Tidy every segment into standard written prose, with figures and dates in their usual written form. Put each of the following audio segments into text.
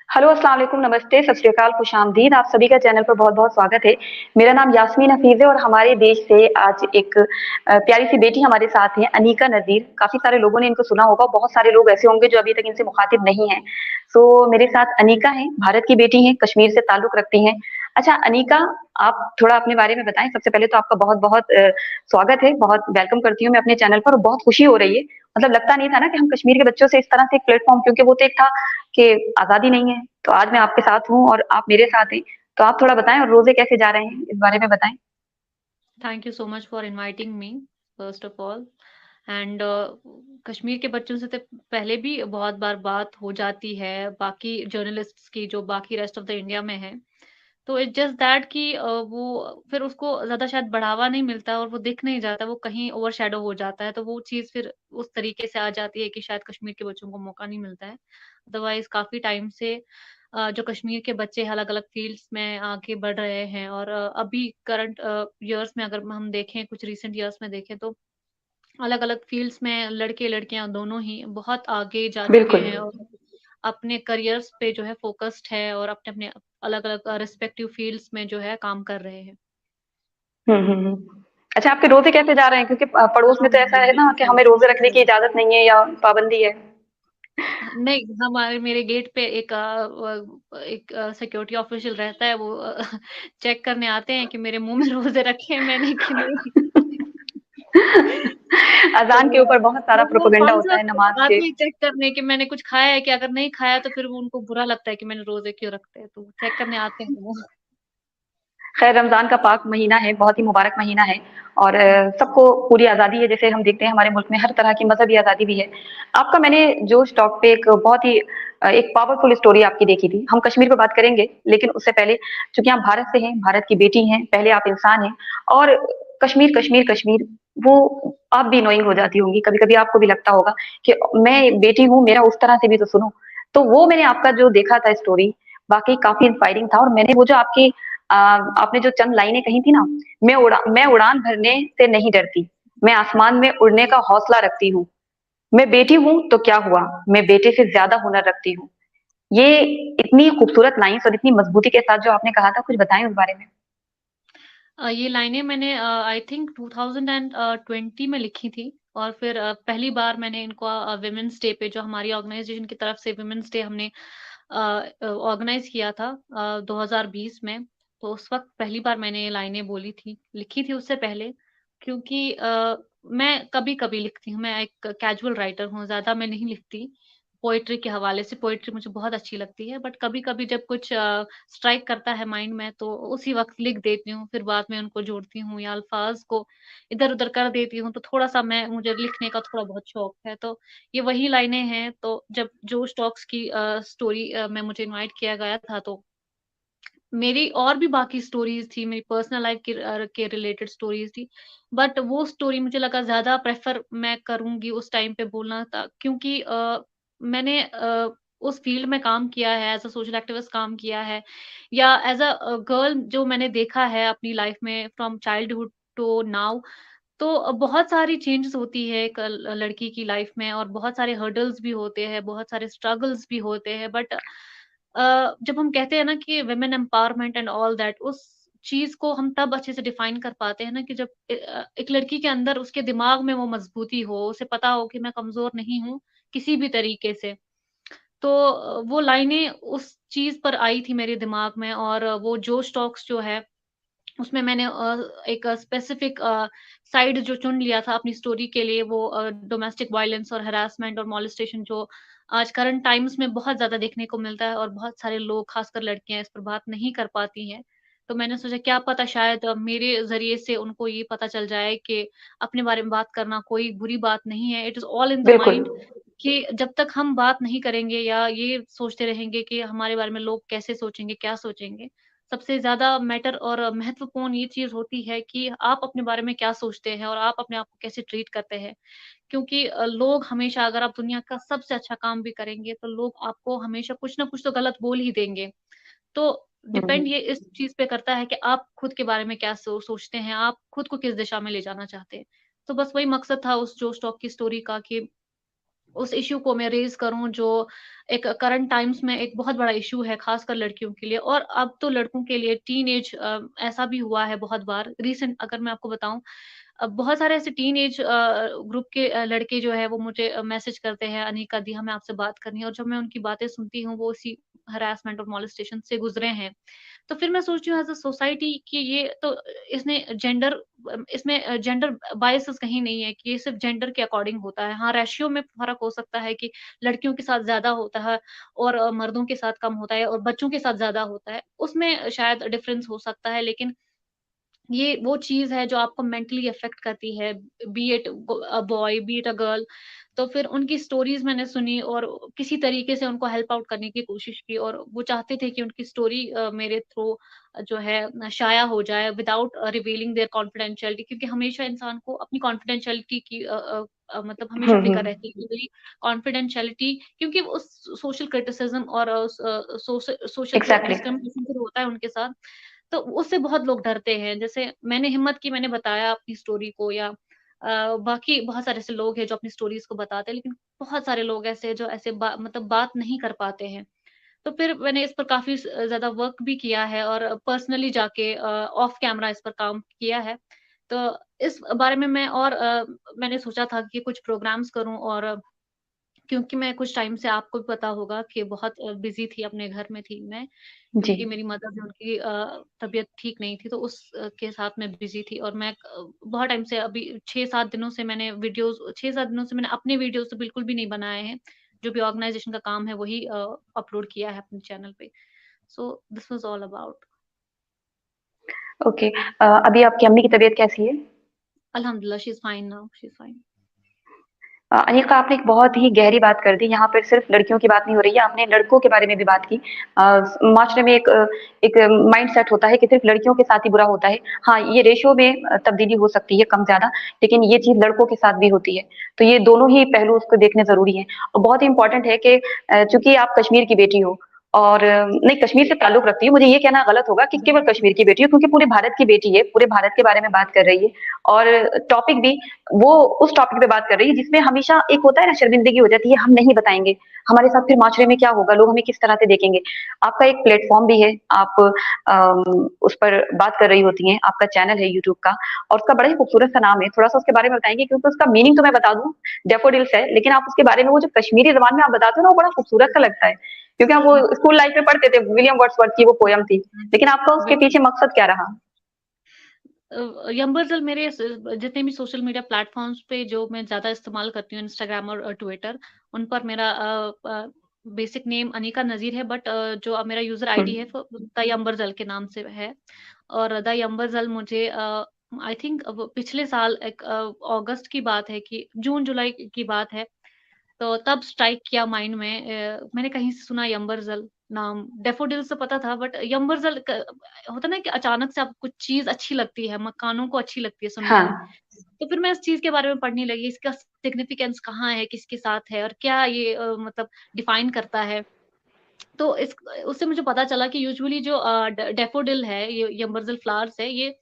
Hello, अस्सलाम वालेकुम, नमस्ते, सत श्री अकाल, खुशामदीद। आप सभी का चैनल पर बहुत-बहुत स्वागत है। मेरा नाम यास्मीन हफ़ीज़ है और हमारे देश से आज एक प्यारी-सी बेटी हमारे साथ हैं, अनीका नज़ीर। काफ़ी सारे लोगों ने इनको सुना होगा, बहुत सारे लोग ऐसे होंगे जो अभी तक इनसे मुख़ातिब नहीं हैं। सो मेरे साथ अनीका हैं, भारत की बेटी हैं, कश्मीर से ताल्लुक़ रखती हैं। अच्छा अनीका, आप थोड़ा अपने बारे में बताएँ। सबसे पहले तो आपका बहुत-बहुत स्वागत है, बहुत वेलकम करती हूँ मैं अपने चैनल पर और बहुत खुशी हो रही है। मतलब लगता नहीं था ना कि हम कश्मीर के बच्चों से इस तरह से एक प्लेटफ़ॉर्म, क्योंकि वो तो एक था कि आज़ादी नहीं है, तो आज मैं आपके साथ हूँ और आप मेरे साथ हैं। तो आप थोड़ा बताएँ और रोज़े कैसे जा रहे हैं, इस बारे में बताएँ? Thank you so much for inviting me first of all and Kashmir के बच्चों से तो पहले भी बहुत बार बात हो जाती है बाकी जर्नलिस्ट्स की जो बाकी रेस्ट ऑफ द इंडिया में है। तो इट्स जस्ट दैट कि वो फिर उसको ज़्यादा शायद बढ़ावा नहीं मिलता और वो दिख नहीं जाता, वो कहीं ओवरशैडो हो जाता है, तो वो चीज़ फिर उस तरीके से आ जाती है कि शायद कश्मीर के बच्चों को मौका नहीं मिलता है। अदरवाइज़ काफ़ी टाइम से जो कश्मीर के बच्चे अलग-अलग फ़ील्ड्स में आगे बढ़ रहे हैं और अभी करंट इयर्स में अगर हम देखें, कुछ रीसेंट इयर्स में देखें तो अलग-अलग फ़ील्ड्स में लड़के-लड़कियाँ दोनों ही बहुत आगे जा चुके बिल्कुल। हैं और अपने करियर्स पे जो है फ़ोकस्ड है और अपने-अपने अलग-अलग रिस्पेक्टिव फ़ील्ड्स में जो है काम कर रहे हैं। हुँ, हुँ, हुँ। अच्छा, आपके रोज़े कैसे जा रहे हैं? क्योंकि पड़ोस में तो ऐसा है ना कि हमें रोज़े रखने की इजाज़त नहीं है या पाबंदी है। नहीं, हमारे मेरे गेट पे एक सिक्योरिटी ऑफ़िशियल रहता है, वो चेक करने आते हैं कि मेरे मुँह में रोज़े रखे हैं मैंने कि नहीं। तो अज़ान के ऊपर बहुत सारा वो प्रोपेगेंडा होता है कॉन्सर्ट नमाज़ के। आते ही चेक करने कि मैंने कुछ खाया है क्या? अगर नहीं खाया तो फिर वो उनको बुरा लगता है कि मैंने रोज़े क्यों रखते हैं, तो चेक करने आते हैं वो। खैर रमज़ान का पाक महीना है, बहुत ही मुबारक महीना है और हुँ। सबको पूरी आज़ादी है, जैसे हम देखते हैं हमारे मुल्क में हर तरह की मज़हबी आज़ादी भी है। आपका मैंने जोश टॉक पे एक बहुत ही एक पावरफुल स्टोरी आपकी देखी थी। हम कश्मीर पे बात करेंगे, लेकिन उससे पहले चूँकि आप भारत से हैं, भारत की बेटी हैं, पहले आप इंसान हैं और कश्मीर, कश्मीर, कश्मीर वो आप भी नोइंग हो जाती होंगी, कभी-कभी आपको भी लगता होगा कि मैं एक बेटी हूँ, मेरा उस तरह से भी तो सुनो। तो वो मैंने आपका जो देखा था स्टोरी, वाक़ई काफ़ी इंस्पायरिंग था और मैंने वो जो आपकी आपने जो चंद लाइनें कही थी ना, मैं उड़ान भरने से नहीं डरती, मैं आसमान में उड़ने का हौसला रखती हूँ। मैं बेटी हूँ तो क्या हुआ, मैं बेटे से ज़्यादा हुनर रखती हूँ। ये इतनी खूबसूरत लाइन्स और इतनी मज़बूती के साथ जो आपने कहा था, कुछ बताएँ उस बारे में? ये लाइनें मैंने आई थिंक 2020 में लिखी थी और फिर पहली बार मैंने इनको वुमेन्स डे पे जो हमारी ऑर्गेनाइजेशन की तरफ से वुमेन्स डे हमने ऑर्गेनाइज़ किया था 2020 में, तो उस वक़्त पहली बार मैंने ये लाइनें बोली थी। लिखी थी उससे पहले क्योंकि मैं कभी-कभी लिखती हूँ, मैं एक कैजुअल राइटर हूँ, ज़्यादा मैं नहीं लिखती। पोएट्री के हवाले से पोएट्री मुझे बहुत अच्छी लगती है, बट कभी-कभी जब कुछ स्ट्राइक करता है माइंड में तो उसी वक़्त लिख देती हूँ, फिर बाद में उनको जोड़ती हूँ या अल्फ़ाज़ को इधर-उधर कर देती हूँ, तो थोड़ा-सा मुझे लिखने का थोड़ा बहुत शौक है। तो ये वही लाइनें हैं, तो जब जोश टॉक्स की स्टोरी में मुझे इनवाइट किया गया था तो मेरी और भी बाकी स्टोरीज़ थी, मेरी पर्सनल लाइफ़ के रिलेटेड स्टोरीज़ थी। बट वो स्टोरी मुझे लगा ज़्यादा प्रेफ़र मैं करूँगी उस टाइम पे बोलना था क्योंकि मैंने उस फ़ील्ड में काम किया है, एज़ अ सोशल एक्टिविस्ट काम किया है या एज़ अ गर्ल जो मैंने देखा है अपनी लाइफ़ में फ्रॉम चाइल्डहुड टू नाउ तो बहुत सारी चेंजेज़ होती है एक लड़की की लाइफ़ में और बहुत सारे हर्डल्स भी होते हैं, बहुत सारे स्ट्रगल्स भी होते हैं बट जब हम कहते हैं ना कि women empowerment and all that उस चीज़ को हम तब अच्छे से डिफाइन कर पाते हैं ना कि जब एक लड़की के अंदर उसके दिमाग में वो मजबूती हो, उसे पता हो कि मैं कमज़ोर नहीं हूँ किसी भी तरीके से। तो वो लाइनें उस चीज़ पर आई थी मेरे दिमाग में और वो जोश टॉक्स जो है उसमें मैंने एक स्पेसिफिक साइड जो चुन लिया था अपनी स्टोरी के लिए वो डोमेस्टिक वायलेंस और हैरेसमेंट और मोलेस्टेशन जो आज करंट टाइम्स में बहुत ज़्यादा देखने को मिलता है और बहुत सारे लोग खासकर लड़कियाँ इस पर बात नहीं कर पाती हैं। तो मैंने सोचा क्या पता शायद मेरे ज़रिए से उनको ये पता चल जाए कि अपने बारे में बात करना कोई बुरी बात नहीं है। It is all in the बिल्कुल। माइंड कि जब तक हम बात नहीं करेंगे या ये सोचते रहेंगे कि हमारे बारे में लोग कैसे सोचेंगे, क्या सोचेंगे, सबसे ज़्यादा मैटर और महत्वपूर्ण ये चीज़ होती है कि आप अपने बारे में क्या सोचते हैं और आप अपने आप को कैसे ट्रीट करते हैं। क्योंकि लोग हमेशा अगर आप दुनिया का सबसे अच्छा काम भी करेंगे, तो लोग आपको हमेशा कुछ ना कुछ तो गलत बोल ही देंगे। तो हुँ, डिपेंड हुँ। ये इस चीज़ पे करता है कि आप खुद के बारे में क्या सोचते हैं, आप खुद को किस दिशा में ले जाना चाहते हैं। तो बस वही मकसद था उस जोश टॉक की स्टोरी का कि उस इश्यू को मैं रेज़ करूँ जो एक करंट टाइम्स में एक बहुत बड़ा इश्यू है, ख़ासकर लड़कियों के लिए, और अब तो लड़कों के लिए टीनेज ऐसा भी हुआ है बहुत बार। रीसेंट अगर मैं आपको बताऊँ, बहुत सारे ऐसे टीनेज ग्रुप के लड़के जो है वो मुझे मैसेज करते हैं, "अनिका दी, हमें आपसे बात करनी है", और जब मैं उनकी बातें सुनती हूँ, वो इसी हरासमेंट और मोलेस्टेशन से गुज़रे हैं। तो फिर मैं सोचती हूँ एज़ अ सोसाइटी कि ये तो इसने जेंडर इसमें जेंडर बायसेस कहीं नहीं है कि ये सिर्फ़ जेंडर के अकॉर्डिंग होता है। हाँ, रेशियो में फ़र्क हो सकता है कि लड़कियों के साथ ज़्यादा होता है और मर्दों के साथ कम होता है और बच्चों के साथ ज़्यादा होता है। उसमें शायद डिफ़रेंस हो सकता है, लेकिन ये वो चीज़ है जो आपको मेंटली अफ़ेक्ट करती है, B it a boy, B it a girl. तो फिर उनकी स्टोरीज़ मैंने सुनी और किसी तरीके से उनको हेल्प आउट करने की कोशिश की, और वो चाहते थे कि उनकी स्टोरी मेरे थ्रू जो है शाया हो जाए विदाउट रिवीलिंग देयर कॉन्फिडेंशियलिटी, क्योंकि हमेशा इंसान को अपनी कॉन्फिडेंशियलिटी की मतलब हमेशा हुँ, फ़िक्र हुँ। रहती है कि मेरी कॉन्फिडेंशियलिटी, क्योंकि उस सोशल क्रिटिसिज़्म और सोशल एग्ज़ैक्टली। डिस्क्रिमिनेशन फिर होता है उनके साथ, तो उससे बहुत लोग डरते हैं। जैसे मैंने हिम्मत की, मैंने बताया अपनी स्टोरी को, या बाकी बहुत सारे ऐसे लोग हैं जो अपनी स्टोरीज़ को बताते हैं, लेकिन बहुत सारे लोग ऐसे हैं जो ऐसे मतलब बात नहीं कर पाते हैं। तो फिर मैंने इस पर काफ़ी ज़्यादा वर्क भी किया है और पर्सनली जाके ऑफ कैमरा इस पर काम किया है। तो इस बारे में मैं और मैंने सोचा था कि कुछ प्रोग्राम्स करूँ, और क्योंकि मैं कुछ टाइम से, आपको भी पता होगा कि बहुत बिज़ी थी, अपने घर में थी मैं, जी। क्योंकि मेरी मदर जो उनकी तबीयत ठीक नहीं थी, तो उस के साथ मैं बिज़ी थी, और मैं बहुत टाइम से, अभी 6-7 दिनों से मैंने 6-7 दिनों से मैंने अपने वीडियोज़ तो बिल्कुल भी नहीं बनाए हैं। जो भी ऑर्गनाइज़ेशन का काम है वही अपलोड किया है अपने चैनल पे। So this was all about. Okay. अभी आपकी अम्मी की तबीयत कैसी है? अल्हम्दुलिल्लाह she is fine now, she is fine. Anika, आपने एक बहुत ही गहरी बात कर दी। यहाँ पर सिर्फ लड़कियों की बात नहीं हो रही है, आपने लड़कों के बारे में भी बात की। माशरे में एक माइंडसेट होता है कि सिर्फ लड़कियों के साथ ही बुरा होता है। हाँ, ये रेशियो में तब्दीली हो सकती है कम ज़्यादा, लेकिन ये चीज़ लड़कों के साथ भी होती है। तो ये दोनों ही पहलू उसको देखने ज़रूरी हैं, और बहुत ही इम्पोर्टेंट है कि चूँकि आप कश्मीर की बेटी हो, और नहीं, कश्मीर से ताल्लुक़ रखती हूँ, मुझे ये कहना गलत होगा कि केवल कश्मीर की बेटी हो, क्योंकि पूरे भारत की बेटी है, पूरे भारत के बारे में बात कर रही है, और टॉपिक भी वो उस टॉपिक पे बात कर रही है जिसमें हमेशा एक होता है ना, शर्मिंदगी हो जाती है, हम नहीं बताएँगे, हमारे साथ फिर माशरे में क्या होगा, लोग हमें किस तरह से देखेंगे। आपका एक प्लेटफ़ॉर्म भी है, आप उस पर बात कर रही होती हैं, आपका चैनल है यूट्यूब का, और उसका बड़ा ही खूबसूरत सा नाम है, थोड़ा-सा उसके बारे में बताएँगे? क्योंकि उसका मीनिंग तो मैं बता दूँ, डैफोडिल्स है, लेकिन आप उसके बारे में वो जो कश्मीरी ज़बान में आप बताते हो ना, वो बड़ा खूबसूरत सा लगता है, क्योंकि हम वो स्कूल लाइफ़ में पढ़ते थे, विलियम वर्ड्सवर्थ की वो पोएम थी, लेकिन आपका उसके बिल्कुल। पीछे मकसद क्या रहा? यंबरजल मेरे जितने भी सोशल मीडिया प्लेटफ़ॉर्म्स पे जो मैं ज़्यादा इस्तेमाल करती हूँ, इंस्टाग्राम और ट्विटर, उन पर मेरा बेसिक नेम अनीका नज़ीर है, बट जो अब मेरा यूज़र हुँ, आईडी है वो द यंबरजल के नाम से है। और द यंबरजल मुझे आई थिंक पिछले साल एक अगस्त की बात है, कि जून-जुलाई की बात है, तो तब स्ट्राइक किया माइंड में। मैंने कहीं से सुना यम्बरज़ल नाम, डैफ़ोडिल्स तो पता था, बट यम्बरज़ल क होता है ना कि अचानक से आपको कुछ चीज़ अच्छी लगती है, कानों को अच्छी लगती है सुनने हाँ। में। तो फिर मैं इस चीज़ के बारे में पढ़ने लगी, इसका सिग्निफिकेंस कहाँ है, किसके साथ है और क्या ये मतलब डिफ़ाइन करता है। तो इस उससे मुझे पता चला कि यूजुअली जो डैफ़ोडिल है, ये यम्बरज़ल फ्लावर्स है, ये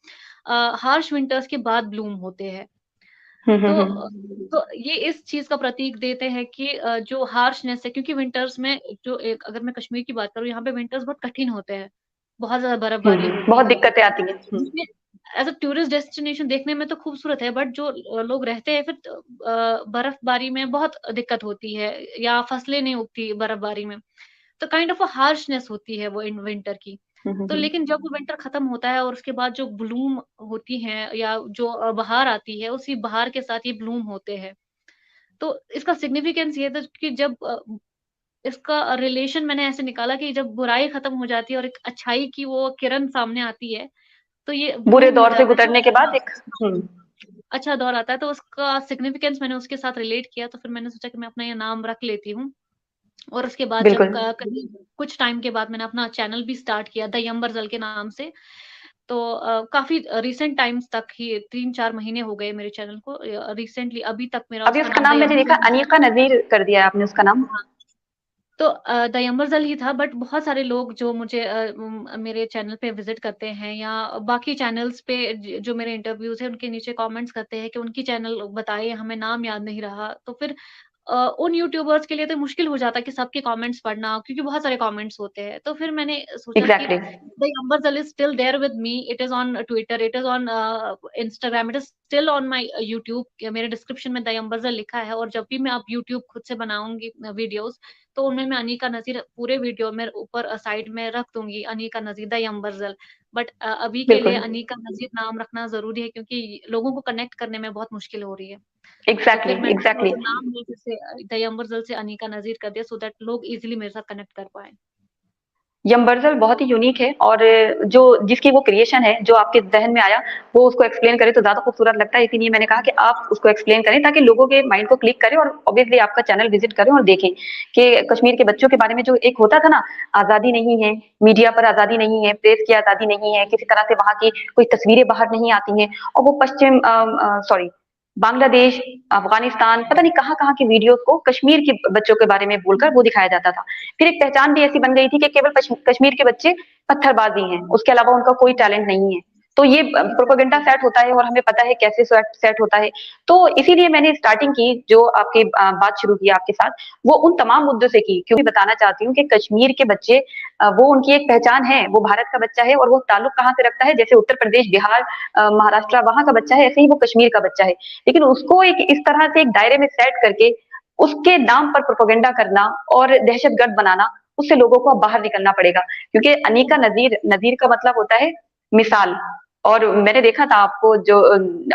हार्श विंटर्स के बाद ब्लूम होते हैं। हुँ, हुँ, तो हुँ। ये इस चीज़ का प्रतीक देते हैं कि जो हार्शनेस है, क्योंकि विंटर्स में, जो एक अगर मैं कश्मीर की बात करूँ, यहाँ पे विंटर्स बहुत कठिन होते हैं। बहुत ज़्यादा हुँ, बर्फबारी हुँ, होती बहुत है। दिक्कतें आती हैं। हुँ। जिसमें एज़ अ टूरिस्ट डेस्टिनेशन देखने में तो खूबसूरत है, बट जो लोग रहते हैं, फिर बर्फबारी में बहुत दिक्कत होती है, या फसलें नहीं उगती बर्फबारी में। तो काइंड ऑफ अ हार्शनेस होती है वो इन विंटर की। हुँ, हुँ, तो हुँ। लेकिन जब वो विंटर खत्म होता है और उसके बाद जो ब्लूम होती हैं, या जो बहार आती है, उसी बहार के साथ ये ब्लूम होते हैं। तो इसका सिग्निफिकेंस ये था कि जब इसका रिलेशन मैंने ऐसे निकाला कि जब बुराई खत्म हो जाती है और एक अच्छाई की वो किरण सामने आती है, तो ये बुरे ब्लूम हो दौर से जाता है। तो गुज़रने के बाद हाँ, एक हुँ, अच्छा दौर आता है, तो उसका सिग्निफिकेंस मैंने उसके साथ रिलेट किया, तो फिर मैंने सोचा कि मैं अपना ये नाम रख लेती हूँ। और उसके बाद जब बिल्कुल। करीब कुछ टाइम के बाद मैंने अपना चैनल भी स्टार्ट किया, द यम्बरज़ल के नाम से। तो काफ़ी रिसेंट टाइम्स तक ही 3-4 महीने हो गए मेरे चैनल को। रिसेंटली अभी तक मेरा अभी उसका उसका नाम द नाम मैंने देखा, यम्बरज़ल। अनीका नज़ीर कर दिया है आपने उसका नाम। हाँ। तो द यम्बरज़ल ही था, बट बहुत सारे लोग जो मुझे मेरे चैनल पे विज़िट करते हैं, या बाकी चैनल्स पे जो मेरे इंटरव्यूज़ हैं, उनके नीचे कमेंट्स करते हैं कि उनकी चैनल बताइए, हमें नाम याद नहीं रहा। तो फिर उन यूट्यूबर्स के लिए तो मुश्किल हो जाता है कि सबके कमेंट्स पढ़ना, क्योंकि बहुत सारे कमेंट्स होते हैं। तो फिर मैंने सोचा कि exactly. The Yumberjal is still there with me, it is on Twitter, it is on Instagram, it is still on my YouTube. मेरे डिस्क्रिप्शन में द यंबरजल लिखा है, और जब भी मैं अब यूट्यूब खुद से बनाऊंगी वीडियोस, तो उनमें मैं अनीका नज़ीर पूरे वीडियो में ऊपर साइड में रख दूंगी, अनीका नज़ीर द यंबरजल। बट अभी के लिए बिल्कुल। अनीका नज़ीर नाम रखना ज़रूरी है, क्योंकि लोगों को कनेक्ट करने में बहुत मुश्किल हो रही है। तो एग्जैक्टली फिर मैंने एग्जैक्टली। जो नाम है जैसे द यंबरजल से अनीका नज़ीर कर दिया, सो दैट लोग इज़िली मेरे साथ कनेक्ट कर पाएँ। यम्बरजल बहुत ही यूनिक है, और जो जिसकी वो क्रिएशन है, जो आपके ज़हन में आया, वो उसको एक्सप्लेन करे तो ज़्यादा खूबसूरत लगता है। इसीलिए मैंने कहा कि आप उसको एक्सप्लेन करें ताकि लोगों के माइंड को क्लिक करे, और ऑब्वियसली आपका चैनल विज़िट करें और देखें कि कश्मीर के बच्चों के बारे में जो एक होता था ना, आज़ादी नहीं है, मीडिया पर आज़ादी नहीं है, प्रेस की आज़ादी नहीं है, किसी तरह से वहाँ की कोई तस्वीरें बाहर नहीं आती हैं, और वो सॉरी, बांग्लादेश, अफ़गानिस्तान, पता नहीं कहाँ-कहाँ की वीडियोज़ को कश्मीर के बच्चों के बारे में बोलकर वो दिखाया जाता था। फिर एक पहचान भी ऐसी बन गई थी कि केवल कश्मीर के बच्चे पत्थरबाजी हैं, उसके अलावा उनका कोई टैलेंट नहीं है। तो ये प्रोपेगेंडा एग्ज़ैक्टली। सेट होता है, और हमें पता है कैसे सेट होता है। तो इसीलिए मैंने स्टार्टिंग की, जो आपकी बात शुरू की आपके साथ, वो उन तमाम मुद्दों से की, क्योंकि बताना चाहती हूँ कि कश्मीर के बच्चे, वो उनकी एक पहचान है, वो भारत का बच्चा है, और वो ताल्लुक कहाँ से रखता है, जैसे उत्तर प्रदेश, बिहार, महाराष्ट्र वहां का बच्चा है, ऐसे ही वो कश्मीर का बच्चा है। लेकिन उसको एक इस तरह से एक दायरे में सेट करके उसके नाम पर प्रोपेगेंडा करना और दहशतगर्द बनाना, उससे लोगों को अब बाहर निकलना पड़ेगा, क्योंकि अनीका नजीर, नजीर का मतलब होता है मिसाल। और मैंने देखा था आपको, जो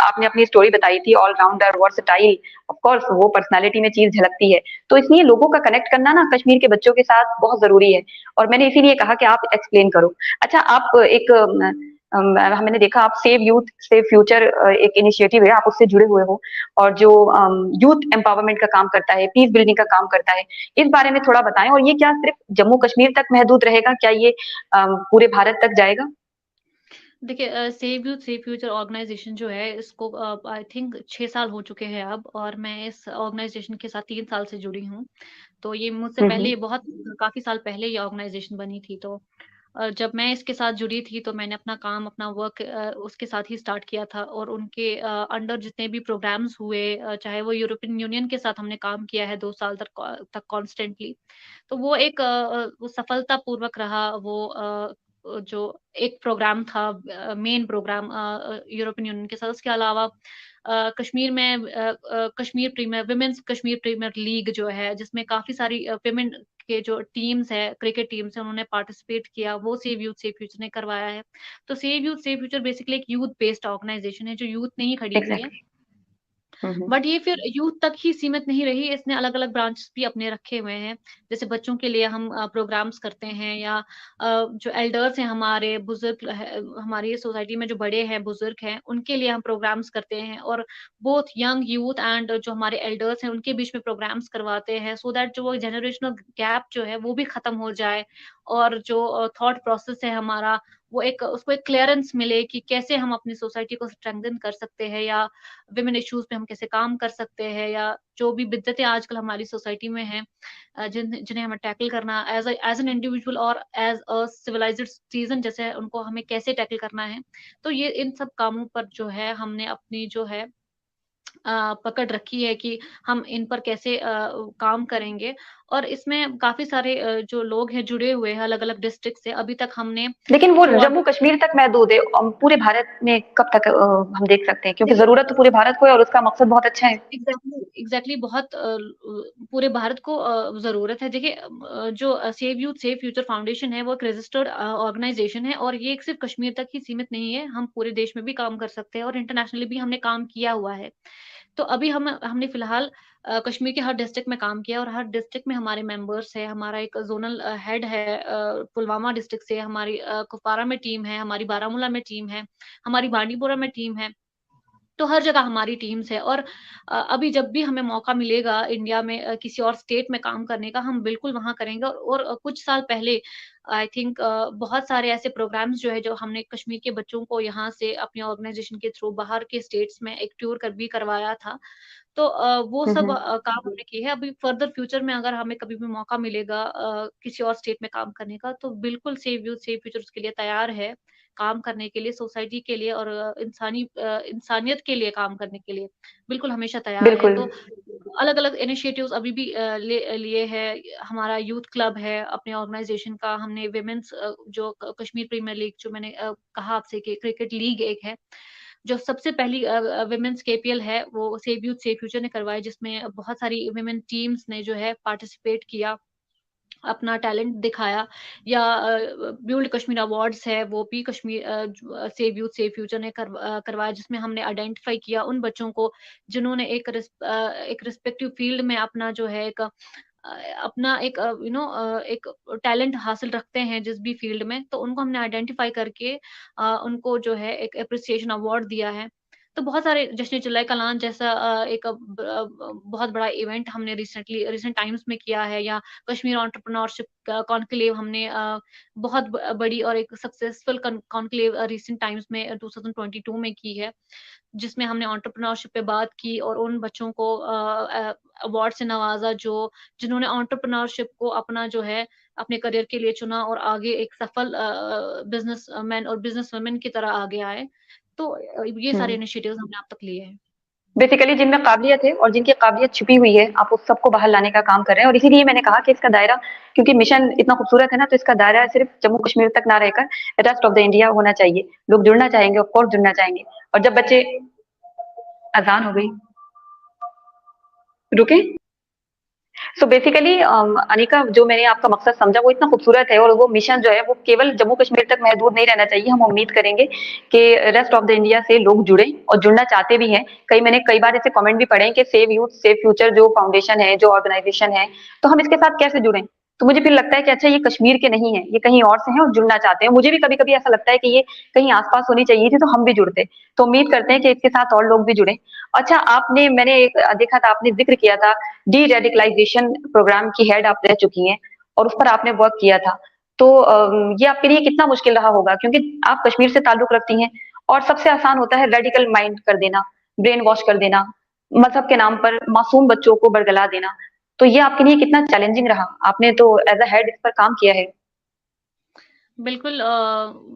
आपने अपनी स्टोरी बताई थी, ऑलराउंडर, वर्सटाइल, ऑफ कोर्स वो पर्सनालिटी में चीज झलकती है। तो इसलिए लोगों का कनेक्ट करना ना कश्मीर के बच्चों के साथ बहुत जरूरी है, और मैंने इसीलिए कहा कि आप एक्सप्लेन करो। अच्छा, आप एक मैंने देखा आप सेव यूथ सेव फ्यूचर एक इनिशिएटिव है, आप उससे जुड़े हुए हो, और जो यूथ एम्पावरमेंट का काम करता है, पीस बिल्डिंग का काम करता है, इस बारे में थोड़ा बताएं। और ये क्या सिर्फ जम्मू कश्मीर तक महदूद रहेगा, क्या ये पूरे भारत तक जाएगा? देखिए, save youth save future organization जो है, इसको आई थिंक 6 साल हो चुके हैं अब, और मैं इस ऑर्गेनाइजेशन के साथ 3 साल से जुड़ी हूँ। तो ये मुझसे हम्म। पहले बहुत काफ़ी साल पहले ये ऑर्गेनाइजेशन बनी थी। तो जब मैं इसके साथ जुड़ी थी, तो मैंने अपना काम, अपना वर्क उसके साथ ही स्टार्ट किया था, और उनके अंडर जितने भी प्रोग्राम्स हुए, चाहे वो यूरोपियन यूनियन के साथ हमने काम किया है 2 साल तक कॉन्स्टेंटली। तो वो एक वो सफलतापूर्वक रहा, वो जो एक प्रोग्राम था, मेन प्रोग्राम यूरोपियन यूनियन के साथ। उसके अलावा कश्मीर में Kashmir premier women's Kashmir premier league जो है, जिसमें काफ़ी सारी वुमेन के जो टीम्स है, क्रिकेट टीम्स हैं, उन्होंने पार्टिसिपेट किया, वो सेव यूथ सेव फ्यूचर ने करवाया है। तो save youth save future basically एक यूथ बेस्ड ऑर्गेनाइजेशन है, जो यूथ ने ही खड़ी की है। एग्जैक्टली। हम्म। बट ये फिर यूथ तक ही सीमित नहीं रही, इसने अलग-अलग ब्रांचेस भी अपने रखे हुए हैं। जैसे बच्चों के लिए हम प्रोग्राम्स करते हैं, या जो एल्डर्स हैं हमारे, बुज़ुर्ग है हमारी सोसाइटी में जो बड़े हैं, बुज़ुर्ग हैं, उनके लिए हम प्रोग्राम्स करते हैं, और बोथ यंग यूथ एंड जो हमारे एल्डर्स हैं, उनके बीच में प्रोग्राम्स करवाते हैं, सो दैट जो वो जनरेशनल गैप जो है, वो भी खत्म हो जाए, और जो थॉट प्रोसेस है हमारा, वो एक उसको एक क्लीयरेंस मिले कि कैसे हम अपनी सोसाइटी को स्ट्रेंथन कर सकते हैं, या विमेन इश्यूज पे हम कैसे काम कर सकते हैं, या जो भी बिद्दतें आजकल हमारी सोसाइटी में हैं, जिन्हें हमें टैकल करना एज एन इंडिविजुअल और एज अ सिविलाइज्ड सिटीजन, जैसे उनको हमें कैसे टैकल करना है। तो ये इन सब कामों पर जो है हमने अपनी जो है पकड़ रखी है कि हम इन पर कैसे काम करेंगे, और इसमें काफ़ी सारे जो लोग हैं जुड़े हुए हैं अलग-अलग डिस्ट्रिक्ट से। अभी तक हमने लेकिन वो थ्रू जम्मू कश्मीर तक महदूद है, पूरे भारत में कब तक हम देख सकते हैं, क्योंकि देखिए, जरूरत तो पूरे भारत को है, और उसका मकसद बहुत अच्छा है। एग्ज़ैक्टली बहुत पूरे भारत को ज़रूरत है। देखिए, जो save youth save future foundation है, वो एक रजिस्टर्ड ऑर्गनाइज़ेशन है, और ये सिर्फ़ कश्मीर तक ही सीमित नहीं है, हम पूरे देश में भी काम कर सकते हैं, और इंटरनेशनली भी हमने काम किया हुआ है। तो अभी हमने फ़िलहाल कश्मीर के हर डिस्ट्रिक्ट में काम किया, और हर डिस्ट्रिक्ट में हमारे मेंबर्स हैं, हमारा एक ज़ोनल हेड है, पुलवामा डिस्ट्रिक्ट से, हमारी कुपवारा में टीम है, हमारी बारामूला में टीम है, हमारी बांडीपोरा में टीम है। तो हर जगह हमारी टीम्स है, और अभी जब भी हमें मौका मिलेगा इंडिया में किसी और स्टेट में काम करने का, हम बिल्कुल वहाँ करेंगे। और कुछ साल पहले आई थिंक बहुत सारे ऐसे प्रोग्राम्स जो है, जो हमने कश्मीर के बच्चों को यहाँ से अपनी ऑर्गेनाइजेशन के थ्रू बाहर के स्टेट्स में एक टूर कर भी करवाया था। तो वो सब हम्म। काम हमने किए हैं। अभी फर्दर फ्यूचर में अगर हमें कभी भी मौका मिलेगा किसी और स्टेट में काम करने का, तो बिल्कुल सेव यूथ सेव फ्यूचर उसके लिए तैयार है, काम करने के लिए, सोसाइटी के लिए, और इंसानियत के लिए काम करने के लिए बिल्कुल हमेशा तैयार है। बिल्कुल। तो अलग-अलग इनिशिएटिव्स अभी भी लिए हैं। हमारा यूथ क्लब है अपने ऑर्गेनाइज़ेशन का, हमने वुमेन्स जो कश्मीर प्रीमियर लीग जो मैंने कहा आपसे कि क्रिकेट लीग एक है, जो सबसे पहली वुमेन्स केपीएल है, वो सेव यूथ सेव फ्यूचर ने करवाई, जिसमें बहुत सारी वुमेन टीम्स ने जो है पार्टिसिपेट किया। अपना टैलेंट दिखाया या बिल्ड कश्मीर अवार्ड्स है वो भी Kashmir save youth save future ने करवाया, जिसमें हमने आइडेंटिफाई किया उन बच्चों को जिन्होंने एक रिस्पेक्टिव फील्ड में अपना जो है अपना एक एक टैलेंट हासिल रखते हैं जिस भी फील्ड में, तो उनको हमने आइडेंटिफाई करके उनको जो है एक एप्रिसिएशन अवार्ड दिया है। तो बहुत सारे जश्न चलाए कलान जैसा एक बहुत बड़ा इवेंट हमने रिसेंट टाइम्स में किया है, या कश्मीर एंटरप्रेन्योरशिप कॉन्क्लेव हमने बहुत बड़ी और एक सक्सेसफुल कॉन्क्लेव रिसेंट टाइम्स में 2022 में की है, जिसमें हमने एंटरप्रेन्योरशिप पे बात की और उन बच्चों को अवार्ड से नवाजा जो जिन्होंने एंटरप्रेन्योरशिप को अपना जो है अपने करियर के लिए चुना और आगे एक सफल बिजनेसमैन और बिजनेस वुमेन की तरह आगे आए। तो ये सारे हुँ। इनिशिएटिव्स हमने अब तक लिए हैं। बेसिकली जिनमें काबिलियत है और जिनकी काबिलियत छुपी हुई है, आप उस सबको बाहर लाने का काम कर रहे हैं और इसीलिए मैंने कहा कि इसका दायरा, क्योंकि मिशन इतना खूबसूरत है ना, तो इसका दायरा सिर्फ जम्मू-कश्मीर तक ना रहकर रेस्ट ऑफ द इंडिया होना चाहिए। लोग जुड़ना चाहेंगे, ऑफ कोर्स जुड़ना चाहेंगे। और जब बच्चे अज़ान हो गई, रुके? सो बेसिकली अनिका, जो मैंने आपका मकसद समझा वो इतना खूबसूरत है और वो मिशन जो है वो केवल जम्मू कश्मीर तक महदूद नहीं रहना चाहिए। हम उम्मीद करेंगे कि रेस्ट ऑफ द इंडिया से लोग जुड़े और जुड़ना चाहते भी हैं। मैंने कई बार ऐसे कमेंट भी पढ़े हैं कि सेव यूथ सेव फ्यूचर जो फाउंडेशन है, जो ऑर्गेनाइजेशन है, तो हम इसके साथ कैसे जुड़ें? तो मुझे फिर लगता है कि अच्छा, ये कश्मीर के नहीं है, ये कहीं और से हैं और जुड़ना चाहते हैं। मुझे भी कभी कभी ऐसा लगता है कि ये कहीं आसपास होनी चाहिए थी, तो हम भी जुड़ते। तो उम्मीद करते हैं कि इसके साथ और लोग भी जुड़े। अच्छा, आपने मैंने एक देखा था, आपने जिक्र किया था डी रेडिकलाइजेशन प्रोग्राम की हेड आप रह चुकी हैं और उस पर आपने वर्क किया था। तो ये आपके लिए कितना मुश्किल रहा होगा, क्योंकि आप कश्मीर से ताल्लुक रखती हैं और सबसे आसान होता है रेडिकल माइंड कर देना, ब्रेन वॉश कर देना, मजहब के नाम पर मासूम बच्चों को बरगला देना। तो ये आपके लिए कितना चैलेंजिंग रहा? आपने तो एज अ हेड इस पर काम किया है। बिल्कुल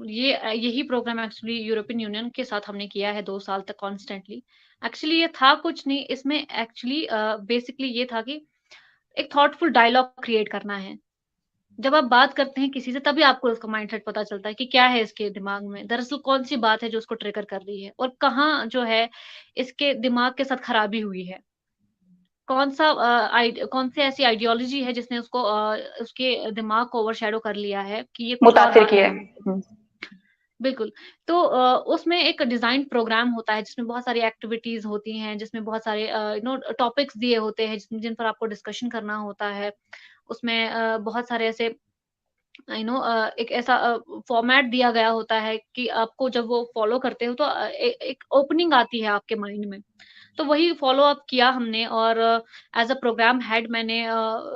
यही प्रोग्राम एक्चुअली यूरोपियन यूनियन के साथ हमने किया है 2 साल तक कॉन्स्टेंटली। एक्चुअली ये था कुछ नहीं, इसमें एक्चुअली बेसिकली ये था कि एक थॉटफुल डायलॉग क्रिएट करना है। जब आप बात करते हैं किसी से तभी आपको उसका माइंडसेट पता चलता है कि क्या है इसके दिमाग में, दरअसल कौन-सी बात है जो उसको ट्रिगर कर रही है और कहाँ जो है इसके दिमाग के साथ खराबी हुई है। कौन सी ऐसी आइडियोलॉजी है जिसने उसके दिमाग को ओवरशैडो कर लिया है कि ये कुछ और मुतासिर बात किया नहीं है। कर बिल्कुल। तो उसमें एक डिज़ाइन प्रोग्राम होता है जिसमें बहुत सारी एक्टिविटीज़ होती हैं, जिसमें बहुत सारे टॉपिक्स दिए होते हैं जिन पर आपको डिस्कशन करना होता है। उसमें बहुत सारे ऐसे एक ऐसा फॉर्मेट दिया गया होता है कि आपको जब वो फॉलो करते हो तो एक ओपनिंग आती है आपके माइंड में। तो वही फ़ॉलो अप किया हमने और एज़ अ प्रोग्राम हेड मैंने